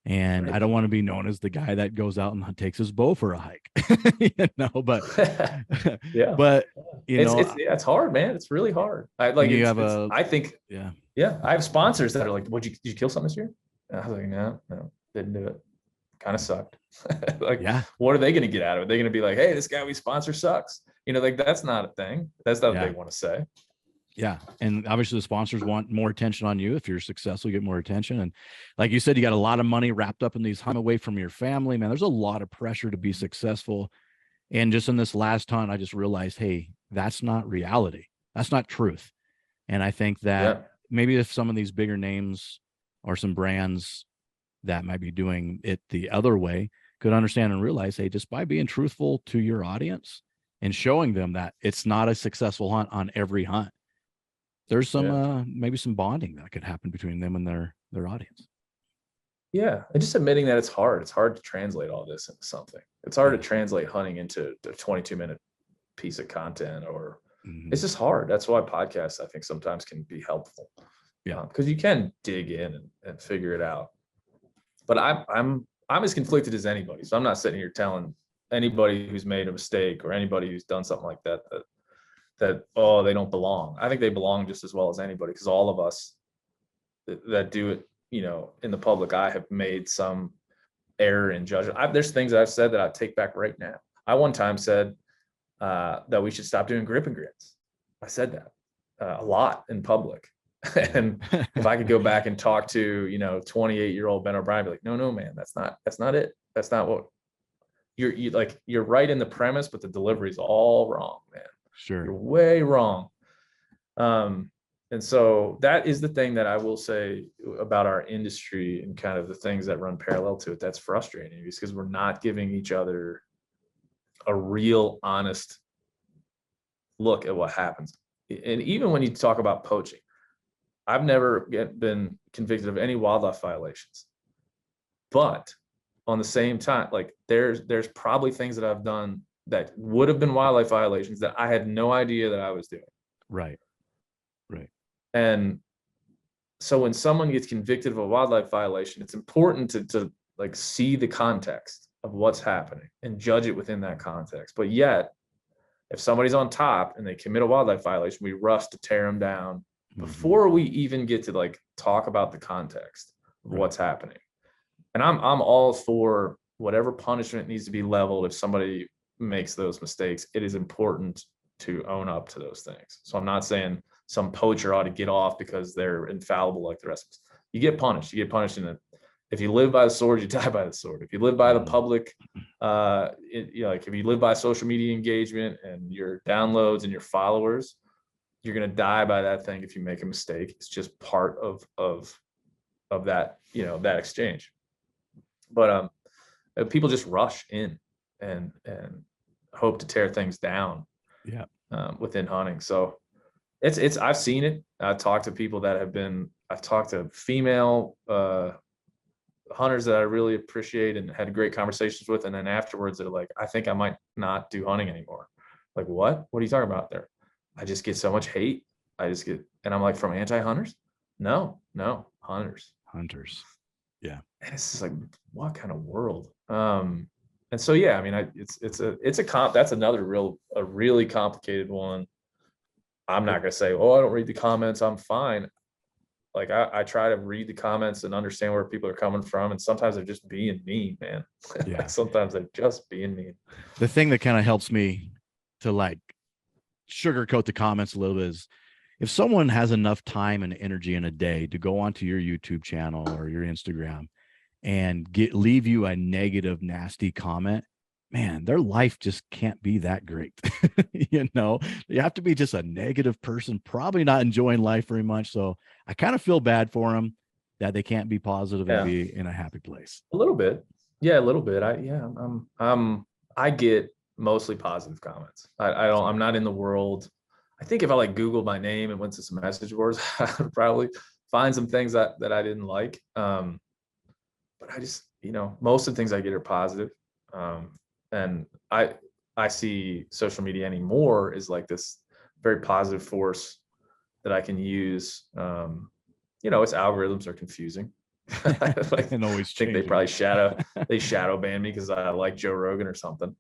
[SPEAKER 1] And
[SPEAKER 2] Right.
[SPEAKER 1] I don't want to be known as the guy that goes out and takes his bow for a hike, but
[SPEAKER 2] yeah,
[SPEAKER 1] but
[SPEAKER 2] it's hard, man. It's really hard. I have sponsors that are like, did you kill something this year? And I was like, no, didn't do it. Kind of sucked. What are they going to get out of it? They're going to be like, hey, this guy we sponsor sucks. That's not a thing. That's not what they want to say.
[SPEAKER 1] Yeah. And obviously the sponsors want more attention on you. If you're successful, you get more attention. And like you said, you got a lot of money wrapped up in these hunts away from your family, man. There's a lot of pressure to be successful. And just in this last hunt, I just realized, hey, that's not reality. That's not truth. And I think that maybe if some of these bigger names or some brands that might be doing it the other way could understand and realize, hey, just by being truthful to your audience and showing them that it's not a successful hunt on every hunt, there's some maybe some bonding that could happen between them and their audience.
[SPEAKER 2] Yeah. And just admitting that it's hard to translate all this into something. It's hard to translate hunting into a 22-minute piece of content, or it's just hard. That's why podcasts, I think, sometimes can be helpful. Yeah. Because you can dig in and figure it out. But I'm as conflicted as anybody. So I'm not sitting here telling anybody who's made a mistake or anybody who's done something like that oh, they don't belong. I think they belong just as well as anybody, because all of us that do it, in the public eye have made some error in judgment. There's things that I've said that I take back right now. I one time said that we should stop doing grip and grits. I said that a lot in public. And if I could go back and talk to 28-year-old Ben O'Brien, be like, no, man, that's not it. That's not what you're right in the premise, but the delivery is all wrong, man.
[SPEAKER 1] Sure,
[SPEAKER 2] you're way wrong. And so that is the thing that I will say about our industry and kind of the things that run parallel to it. That's frustrating, because we're not giving each other a real, honest look at what happens. And even when you talk about poaching, I've never been convicted of any wildlife violations, but on the same time, like there's probably things that I've done that would have been wildlife violations that I had no idea that I was doing.
[SPEAKER 1] Right.
[SPEAKER 2] And so when someone gets convicted of a wildlife violation, it's important to like see the context of what's happening and judge it within that context. But yet, if somebody's on top and they commit a wildlife violation, we rush to tear them down before we even get to like talk about the context of what's happening. And I'm all for whatever punishment needs to be leveled if somebody makes those mistakes. It is important to own up to those things. So I'm not saying some poacher ought to get off because they're infallible like the rest of us. You get punished. In it. If you live by the sword, you die by the sword. If you live by the public, like if you live by social media engagement and your downloads and your followers, you're gonna die by that thing if you make a mistake. It's just part of that, that exchange. But people just rush in and hope to tear things down.
[SPEAKER 1] Yeah.
[SPEAKER 2] Within hunting. So it's I've seen it. I've talked to people that I've talked to female hunters that I really appreciate and had great conversations with. And then afterwards they're like, I think I might not do hunting anymore. Like, what are you talking about there? I just get so much hate. And I'm like, from anti-hunters? No, hunters. Yeah. And it's just like, what kind of world? And so, yeah, I mean, that's another really complicated one. I'm not going to say, oh, I don't read the comments, I'm fine. Like I try to read the comments and understand where people are coming from. And sometimes they're just being mean, man. Yeah. Sometimes they're just being mean.
[SPEAKER 1] The thing that kind of helps me to like sugarcoat the comments a little bit, is if someone has enough time and energy in a day to go onto your YouTube channel or your Instagram and leave you a negative, nasty comment, man, their life just can't be that great. You have to be just a negative person, probably not enjoying life very much. So I kind of feel bad for them that they can't be positive and be in a happy place.
[SPEAKER 2] A little bit. Yeah, a little bit. I get mostly positive comments. I'm not in the world. I think if I Googled my name and went to some message boards, I would probably find some things that I didn't like. But I just, most of the things I get are positive. And I see social media anymore is this very positive force that I can use. Its algorithms are confusing.
[SPEAKER 1] And always
[SPEAKER 2] think they probably shadow ban me because I like Joe Rogan or something.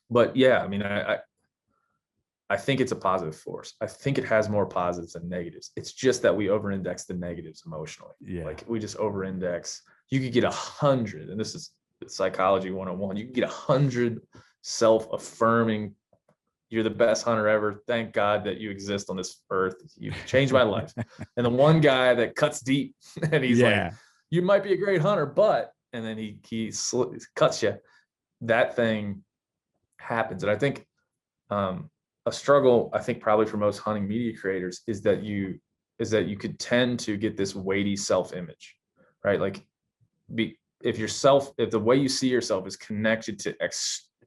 [SPEAKER 2] But yeah, I mean, I think it's a positive force. I think it has more positives than negatives. It's just that we over-index the negatives emotionally.
[SPEAKER 1] Yeah.
[SPEAKER 2] We just over-index. You could get 100, and this is psychology 101. You can get 100 self-affirming, you're the best hunter ever. Thank God that you exist on this earth. You've changed my life. And the one guy that cuts deep and he's like, you might be a great hunter, but, and then he cuts you. That thing happens. And I think a struggle, I think probably for most hunting media creators is that you could tend to get this weighty self-image, right? If the way you see yourself is connected to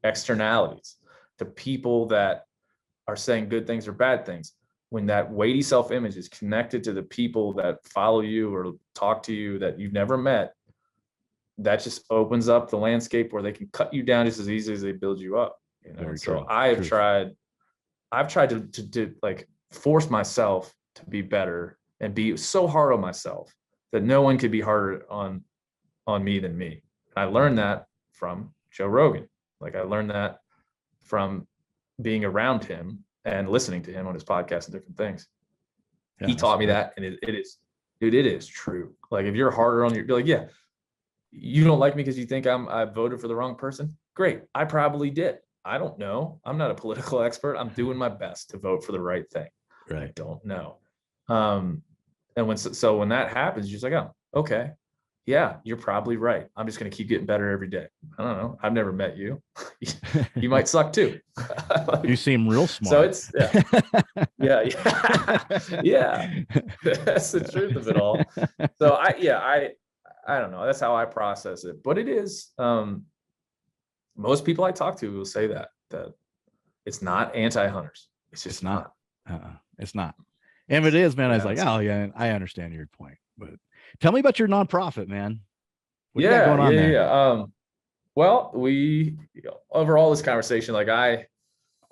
[SPEAKER 2] externalities, to people that are saying good things or bad things, when that weighty self-image is connected to the people that follow you or talk to you that you've never met, that just opens up the landscape where they can cut you down just as easily as they build you up. So I've tried to force myself to be better and be so hard on myself that no one could be harder on me than me. I learned that from Joe Rogan. I learned that from being around him and listening to him on his podcast and different things. He taught me that, and it is true. If you're harder on you don't like me because you think I voted for the wrong person. Great. I probably did. I don't know. I'm not a political expert. I'm doing my best to vote for the right thing.
[SPEAKER 1] Right. I
[SPEAKER 2] don't know. And when that happens, you're just oh, okay. Yeah, you're probably right. I'm just going to keep getting better every day. I don't know. I've never met you. You might suck too.
[SPEAKER 1] You seem real smart.
[SPEAKER 2] So yeah. That's the truth of it all. So I don't know. That's how I process it. But it is, most people I talk to will say that it's not anti-hunters. It's just not.
[SPEAKER 1] It's not. And if it is, man, I was oh yeah, I understand your point. But tell me about your nonprofit, man. What you got going on there?
[SPEAKER 2] Well, overall this conversation, I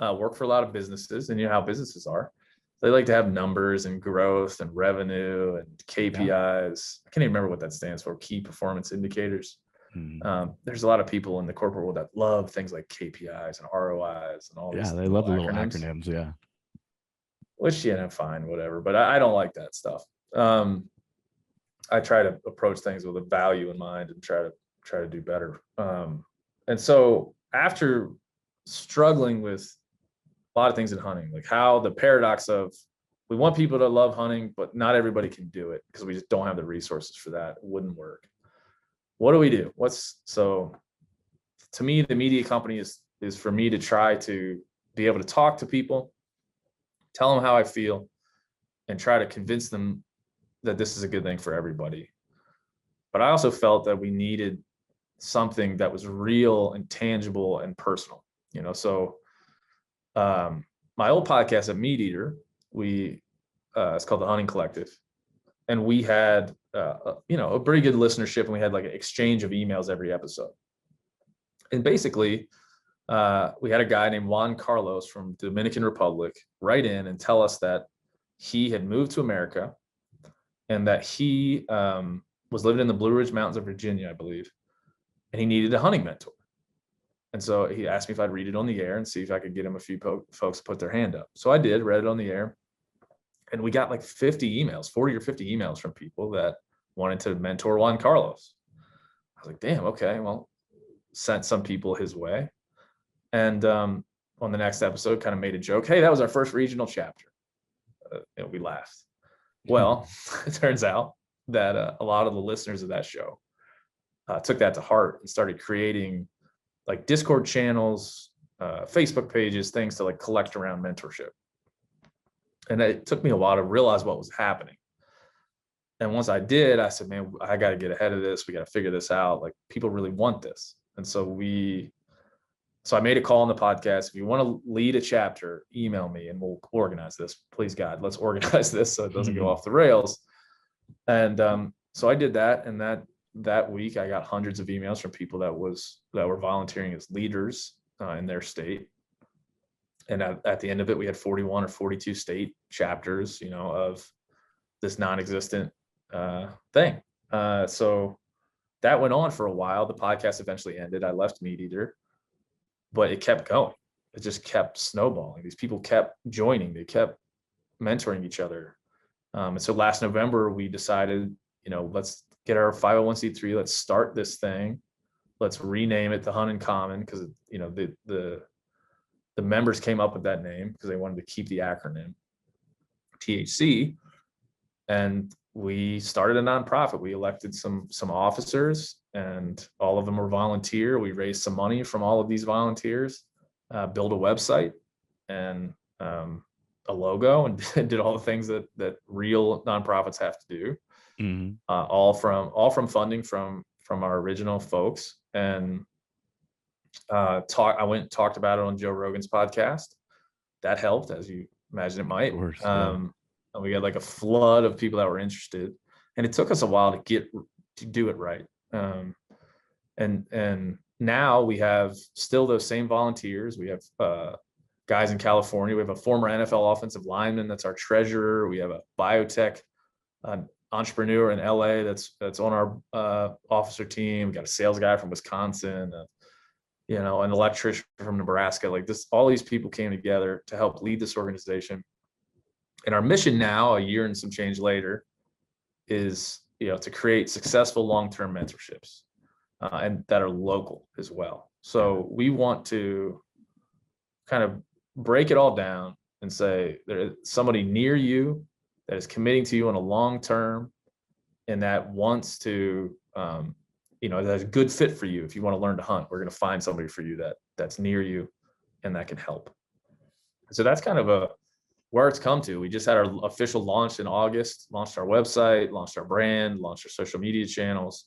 [SPEAKER 2] work for a lot of businesses, and you know how businesses are. They like to have numbers and growth and revenue and KPIs. I can't even remember what that stands for, key performance indicators. There's a lot of people in the corporate world that love things like KPIs and ROIs and all these.
[SPEAKER 1] Yeah, they love the little acronyms. Yeah.
[SPEAKER 2] Which, fine, whatever. But I don't like that stuff. I try to approach things with a value in mind and try to do better. And so after struggling with a lot of things in hunting, how the paradox of we want people to love hunting, but not everybody can do it because we just don't have the resources for that. It wouldn't work. What do we do? So to me, the media company is for me to try to be able to talk to people, tell them how I feel, and try to convince them that this is a good thing for everybody. But I also felt that we needed something that was real and tangible and personal, so my old podcast at Meat Eater, it's called the Hunting Collective, and we had a pretty good listenership, and we had an exchange of emails every episode. And basically we had a guy named Juan Carlos from the Dominican Republic write in and tell us that he had moved to America and that he was living in the Blue Ridge Mountains of Virginia, I believe, and he needed a hunting mentor. And so he asked me if I'd read it on the air and see if I could get him a few folks to put their hand up. So I did, read it on the air, and we got 50 emails, 40 or 50 emails from people that wanted to mentor Juan Carlos. I was damn, okay, well, sent some people his way. And Juan on the next episode kind of made a joke. Hey, that was our first regional chapter. And we laughed. Well, it turns out that a lot of the listeners of that show took that to heart and started creating like Discord channels, Facebook pages, things to like collect around mentorship. And it took me a while to realize what was happening. And once I did, I said, man, I got to get ahead of this. We got to figure this out. Like, people really want this. And so I made a call on the podcast. If you want to lead a chapter, email me and we'll organize this. Please, God, let's organize this so it doesn't go off the rails. And so I did that. And that week I got hundreds of emails from people that were volunteering as leaders in their state. And at the end of it, we had 41 or 42 state chapters, of this non-existent thing. So that went on for a while. The podcast eventually ended. I left Meat Eater, but it kept going. It just kept snowballing. These people kept joining. They kept mentoring each other. And so last November, we decided, let's get our 501c3. Let's start this thing. Let's rename it the Hunt in Common, because, the members came up with that name because they wanted to keep the acronym THC. And we started a nonprofit. We elected some officers, and all of them were volunteer. We raised some money from all of these volunteers, built a website and a logo, and did all the things that real nonprofits have to do. Mm-hmm. All from funding from our original folks. And I went and talked about it on Joe Rogan's podcast. That helped, as you imagine it might. Of course, yeah. And we got like a flood of people that were interested, and it took us a while to do it right. And now we have still those same volunteers. We have guys in California. We have a former NFL offensive lineman that's our treasurer. We have a biotech entrepreneur in LA that's on our officer team. We got a sales guy from Wisconsin. An electrician from Nebraska. Like this, all these people came together to help lead this organization. And our mission now, a year and some change later, is to create successful long-term mentorships, and that are local as well. So we want to kind of break it all down and say there's somebody near you that is committing to you on a long term, and that wants to that's a good fit for you. If you want to learn to hunt, we're going to find somebody for you that's near you and that can help. So that's kind of where it's come to. We just had our official launch in August, launched our website, launched our brand, launched our social media channels.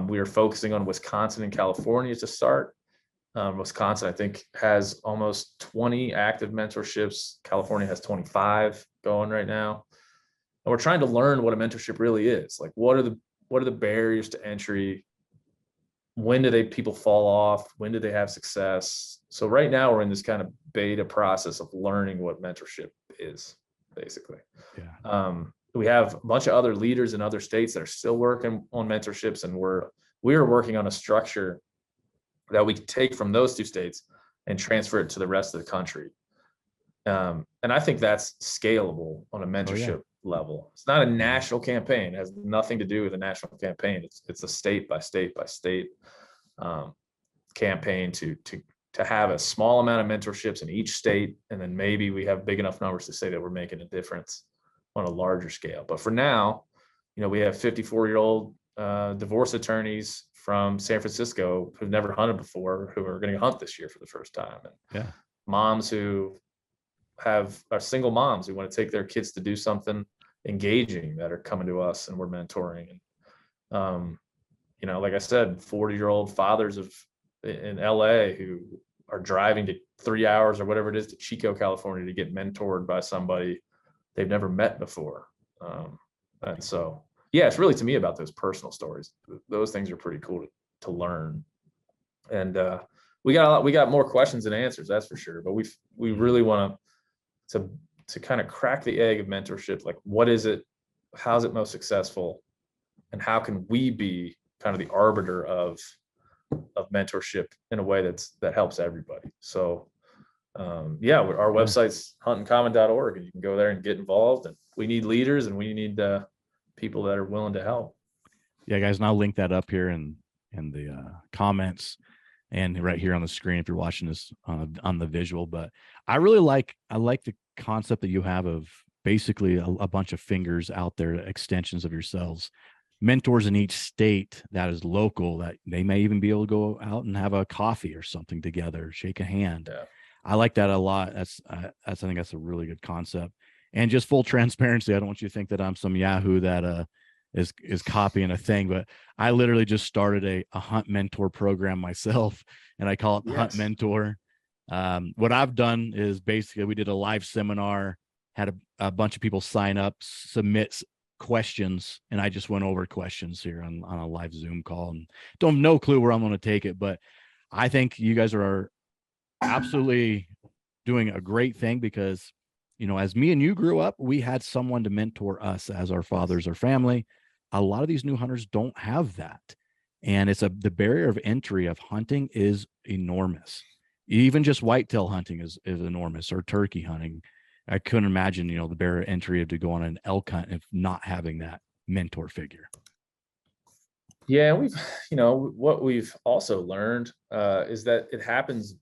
[SPEAKER 2] We are focusing on Wisconsin and California to start. Wisconsin, I think, has almost 20 active mentorships. California has 25 going right now. And we're trying to learn what a mentorship really is. Like, what are the barriers to entry? When do people fall off? When do they have success? So right now we're in this kind of beta process of learning what mentorship is, basically. Yeah. We have a bunch of other leaders in other states that are still working on mentorships, and we are working on a structure that we can take from those two states and transfer it to the rest of the country. And I think that's scalable on a mentorship level. It's not a national campaign. It has nothing to do with a national campaign. It's a state by state by state campaign to have a small amount of mentorships in each state. And then maybe we have big enough numbers to say that we're making a difference on a larger scale. But for now, we have 54-year-old divorce attorneys from San Francisco who've never hunted before, who are going to hunt this year for the first time. And moms who are single moms who want to take their kids to do something engaging that are coming to us, and we're mentoring. And like I said, 40-year-old fathers in LA who are driving to 3 hours or whatever it is to Chico, California, to get mentored by somebody they've never met before. And so, it's really, to me, about those personal stories. Those things are pretty cool to learn. And we got more questions than answers, that's for sure. But we really want to kind of crack the egg of mentorship. Like, what is it? How's it most successful? And how can we be kind of the arbiter of mentorship in a way that helps everybody? So our website's huntincommon.org, and you can go there and get involved. And we need leaders, and we need people that are willing to help.
[SPEAKER 1] Yeah, guys, and I'll link that up here in the comments. and right here on the screen if you're watching this on the visual. But I like the concept that you have of basically a bunch of fingers out there, extensions of yourselves, mentors in each state that is local, that they may even be able to go out and have a coffee or something together, shake a hand.
[SPEAKER 2] Yeah.
[SPEAKER 1] I like that a lot. I think that's a really good concept. And just full transparency, I don't want you to think that I'm some Yahoo that is copying a thing, but I literally just started a hunt mentor program myself, and I call it the Hunt Mentor. What I've done is basically we did a live seminar, had a bunch of people sign up, submit questions, and I just went over questions here on a live Zoom call, and don't have no clue where I'm going to take it, but I think you guys are absolutely doing a great thing, because as me and you grew up, we had someone to mentor us as our fathers or family. A lot of these new hunters don't have that, and the barrier of entry of hunting is enormous. Even just whitetail hunting is enormous, or turkey hunting. I couldn't imagine the barrier of entry to go on an elk hunt if not having that mentor figure.
[SPEAKER 2] Yeah, what we've also learned is that it happens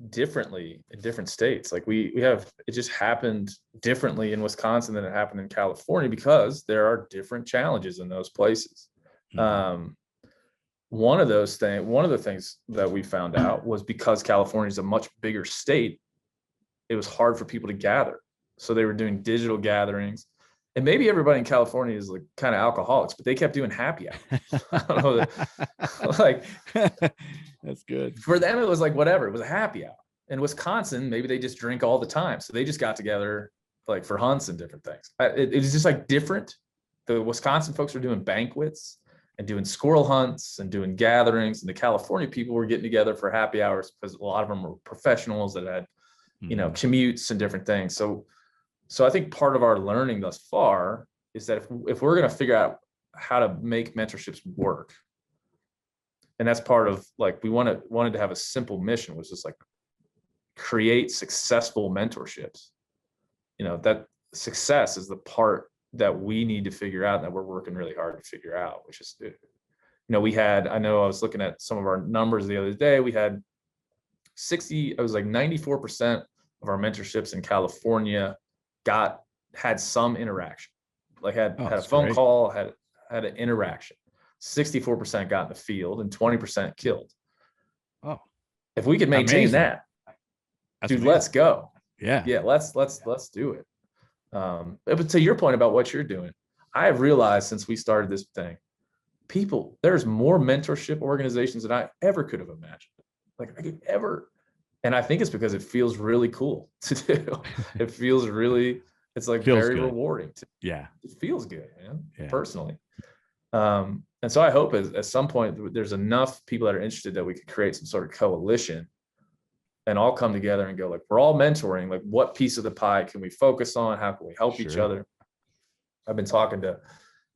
[SPEAKER 2] differently in different states. Like it just happened differently in Wisconsin than it happened in California, because there are different challenges in those places. Mm-hmm. One of the things that we found out was, because California is a much bigger state, it was hard for people to gather. So they were doing digital gatherings. And maybe everybody in California is like kind of alcoholics, but they kept doing happy hour. I don't know, like
[SPEAKER 1] that's good.
[SPEAKER 2] For them, it was like whatever. It was a happy hour. In Wisconsin, maybe they just drink all the time, so they just got together like for hunts and different things. It's just like different. The Wisconsin folks were doing banquets and doing squirrel hunts and doing gatherings, and the California people were getting together for happy hours, because a lot of them were professionals that had commutes and different things. So I think part of our learning thus far is that if we're going to figure out how to make mentorships work, and that's part of, like, we wanted to have a simple mission, which is like create successful mentorships. That success is the part that we need to figure out, and that we're working really hard to figure out, which is, I was looking at some of our numbers the other day. We had 94% of our mentorships in California had some interaction, like had a phone call, had an interaction. 64% got in the field and 20% killed. Oh, if we could maintain that, dude, let's go. Yeah, let's do it. But to your point about what you're doing, I have realized since we started this thing, there's more mentorship organizations than I ever could have imagined. Like I could ever. And I think it's because it feels really cool to do. It feels really, it's like very good. Rewarding.
[SPEAKER 1] Yeah.
[SPEAKER 2] It feels good, man, personally. And so I hope at some point there's enough people that are interested that we could create some sort of coalition and all come together and go, like, we're all mentoring. Like, what piece of the pie can we focus on? How can we help each other? I've been talking to,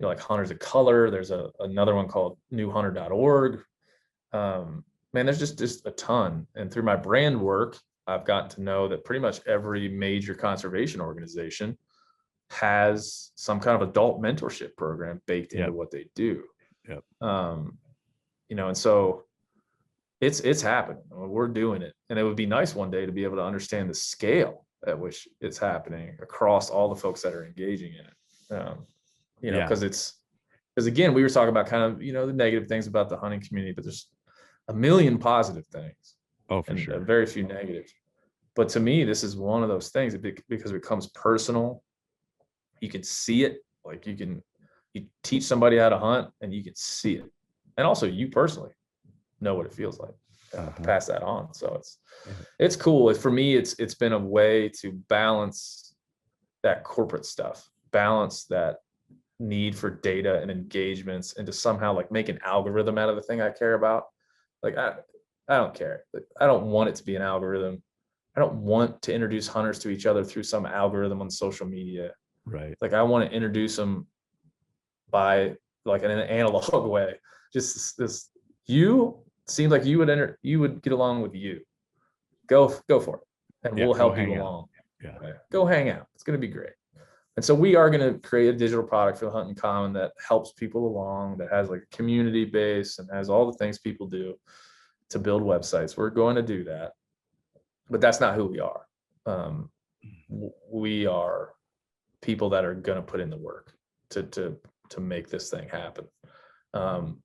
[SPEAKER 2] like Hunters of Color. There's another one called newhunter.org. Man, there's just a ton. And through my brand work, I've gotten to know that pretty much every major conservation organization has some kind of adult mentorship program baked into what they do. Yep. And so it's happening. We're doing it. And it would be nice one day to be able to understand the scale at which it's happening across all the folks that are engaging in it. Because again, we were talking about kind of, the negative things about the hunting community, but there's a million positive things.
[SPEAKER 1] Oh, for sure.
[SPEAKER 2] Very few negatives. But to me, this is one of those things because it becomes personal. You can see it. Like you teach somebody how to hunt and you can see it. And also you personally know what it feels like to pass that on. So it's cool. For me, it's been a way to balance that corporate stuff, balance that need for data and engagements, and to somehow like make an algorithm out of the thing I care about. Like I don't care. Like, I don't want it to be an algorithm. I don't want to introduce hunters to each other through some algorithm on social media.
[SPEAKER 1] Right.
[SPEAKER 2] Like I want to introduce them by like in an analog way. Just this, you seems like you would get along with you. Go for it, and we'll help you along.
[SPEAKER 1] Yeah.
[SPEAKER 2] Right? Go hang out. It's going to be great. And so we are going to create a digital product for the Hunting Common that helps people along, that has like a community base and has all the things people do. to build websites. We're going to do that, but that's not who we are. We are people that are going to put in the work to make this thing happen. And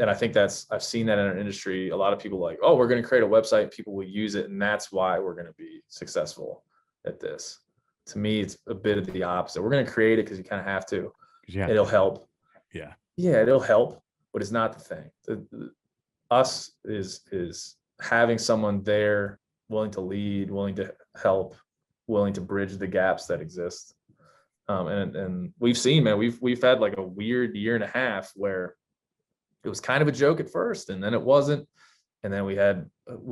[SPEAKER 2] I think I've seen that in our industry. A lot of people like, oh, we're going to create a website, people will use it, and that's why we're going to be successful at this. To me, it's a bit of the opposite. We're going to create it because you kind of have to. It'll help.
[SPEAKER 1] Yeah,
[SPEAKER 2] it'll help, but it's not the thing. Us is having someone there willing to lead, willing to help, willing to bridge the gaps that exist. And we've seen, man, we've had like a weird year and a half where it was kind of a joke at first, and then it wasn't. And then we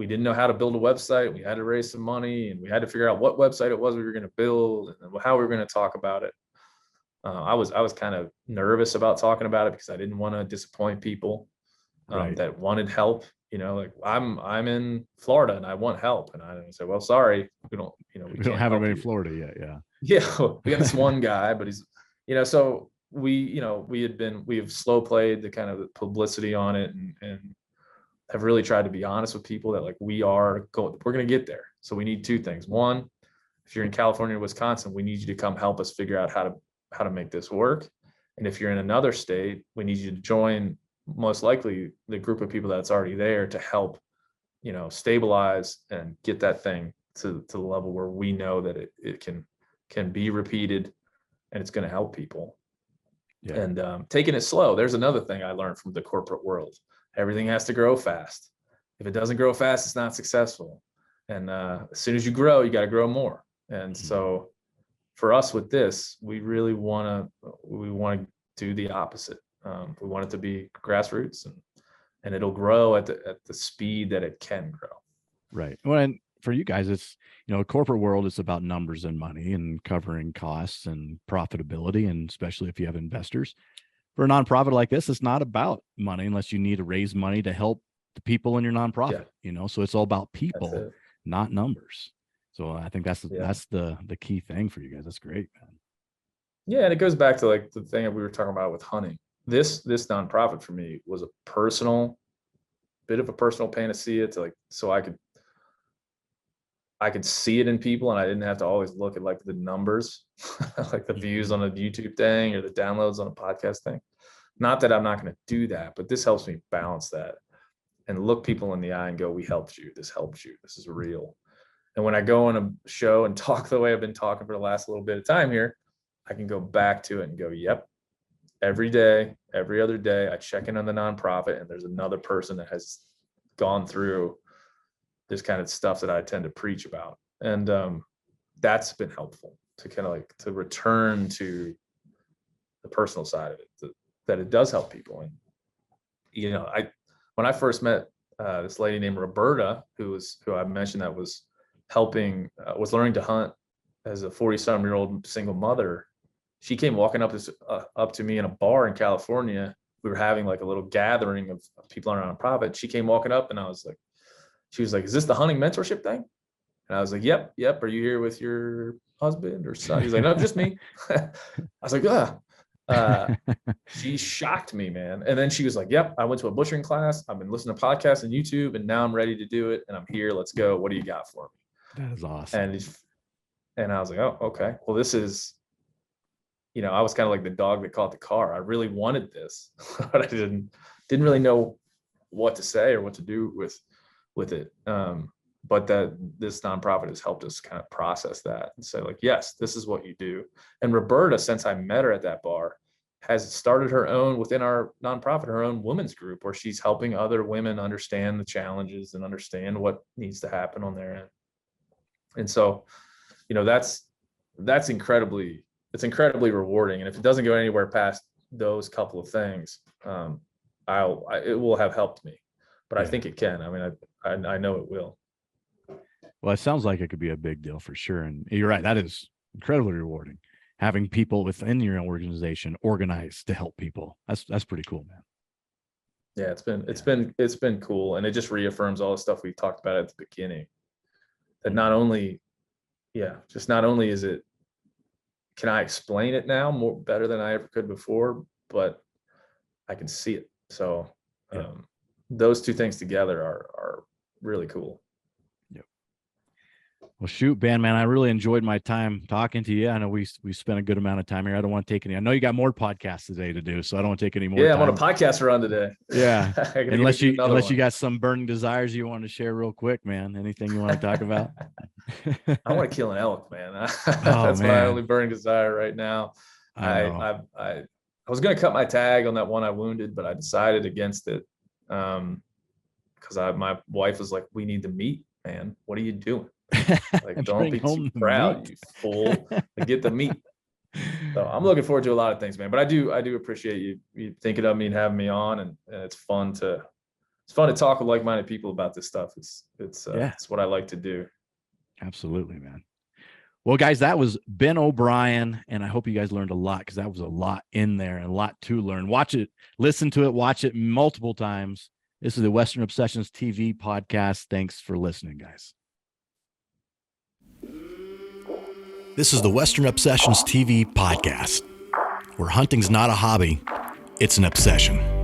[SPEAKER 2] didn't know how to build a website. We had to raise some money, and we had to figure out what website it was we were going to build and how we were going to talk about it. I was kind of nervous about talking about it because I didn't want to disappoint people that wanted help. Like I'm in Florida and I want help, and I said, well, sorry, we don't have anybody in
[SPEAKER 1] Florida yet.
[SPEAKER 2] We got this one guy, but he's, so we have slow played the kind of publicity on it, and have really tried to be honest with people that like we're going to get there. So we need two things. One, if you're in California or Wisconsin, we need you to come help us figure out how to make this work. And if you're in another state, we need you to join most likely the group of people that's already there to help, stabilize and get that thing to the level where we know that it can be repeated and it's going to help people. Yeah. And taking it slow. There's another thing I learned from the corporate world. Everything has to grow fast. If it doesn't grow fast, it's not successful. And as soon as you grow, you got to grow more. And so for us with this, we really want to do the opposite. We want it to be grassroots, and it'll grow at the speed that it can grow.
[SPEAKER 1] Right. Well, and for you guys, it's, corporate world is about numbers and money and covering costs and profitability. And especially if you have investors. For a nonprofit like this, it's not about money unless you need to raise money to help the people in your nonprofit, so it's all about people, not numbers. So I think that's the key thing for you guys. That's great, man.
[SPEAKER 2] Yeah. And it goes back to like the thing that we were talking about with hunting. This nonprofit for me was a bit of a personal panacea to like, so I could see it in people, and I didn't have to always look at like the numbers, like the views on a YouTube thing or the downloads on a podcast thing. Not that I'm not going to do that, but this helps me balance that and look people in the eye and go, we helped you. This helped you. This is real. And when I go on a show and talk the way I've been talking for the last little bit of time here, I can go back to it and go, yep, every day, every other day, I check in on the nonprofit, and there's another person that has gone through this kind of stuff that I tend to preach about. And that's been helpful to kind of like to return to the personal side of it, that it does help people. And, when I first met this lady named Roberta, who I mentioned that was learning to hunt as a 40-some-year-old single mother, she came walking up to me in a bar in California. We were having like a little gathering of people on our nonprofit. She came walking up, and she was like, is this the hunting mentorship thing? And I was like, yep. Are you here with your husband or son? He's like, no, just me. I was like, she shocked me, man. And then she was like, yep, I went to a butchering class. I've been listening to podcasts and YouTube, and now I'm ready to do it. And I'm here. Let's go. What do you got for me?
[SPEAKER 1] That is awesome.
[SPEAKER 2] And I was like, oh, okay. Well, this is, I was kind of like the dog that caught the car. I really wanted this, but I didn't really know what to say or what to do with it. But this nonprofit has helped us kind of process that and say like, yes, this is what you do. And Roberta, since I met her at that bar, has started her own within our nonprofit, her own women's group, where she's helping other women understand the challenges and understand what needs to happen on their end. And so, that's incredibly rewarding. And if it doesn't go anywhere past those couple of things, it will have helped me, but I think it can. I mean, I know it will.
[SPEAKER 1] Well, it sounds like it could be a big deal for sure. And you're right. That is incredibly rewarding. Having people within your organization organized to help people. That's pretty cool, man.
[SPEAKER 2] Yeah, it's been cool. And it just reaffirms all the stuff we talked about at the beginning. That not only is it, can I explain it now better than I ever could before, but I can see it. So those two things together are really cool.
[SPEAKER 1] Well, shoot, Ben, man, I really enjoyed my time talking to you. I know we spent a good amount of time here. I don't want to take any. I know you got more podcasts today to do, so I don't want to take any more.
[SPEAKER 2] Yeah,
[SPEAKER 1] time.
[SPEAKER 2] I'm on a podcast run today.
[SPEAKER 1] Yeah, unless you got some burning desires you want to share real quick, man. Anything you want to talk about?
[SPEAKER 2] I want to kill an elk, man. That's my only burning desire right now. I was going to cut my tag on that one I wounded, but I decided against it because my wife was like, "We need the meat, man. What are you doing? Like, don't be too proud, you fool. Get the meat." So I'm looking forward to a lot of things, man. But I do appreciate you thinking of me and having me on, and it's fun to talk with like-minded people about this stuff. It's what I like to do.
[SPEAKER 1] Absolutely, man. Well, guys, that was Ben O'Brien, and I hope you guys learned a lot, because that was a lot in there and a lot to learn. Watch it, listen to it, watch it multiple times. This is the Western Obsessions TV podcast. Thanks for listening, guys. This is the Western Obsessions TV podcast, where hunting's not a hobby, it's an obsession.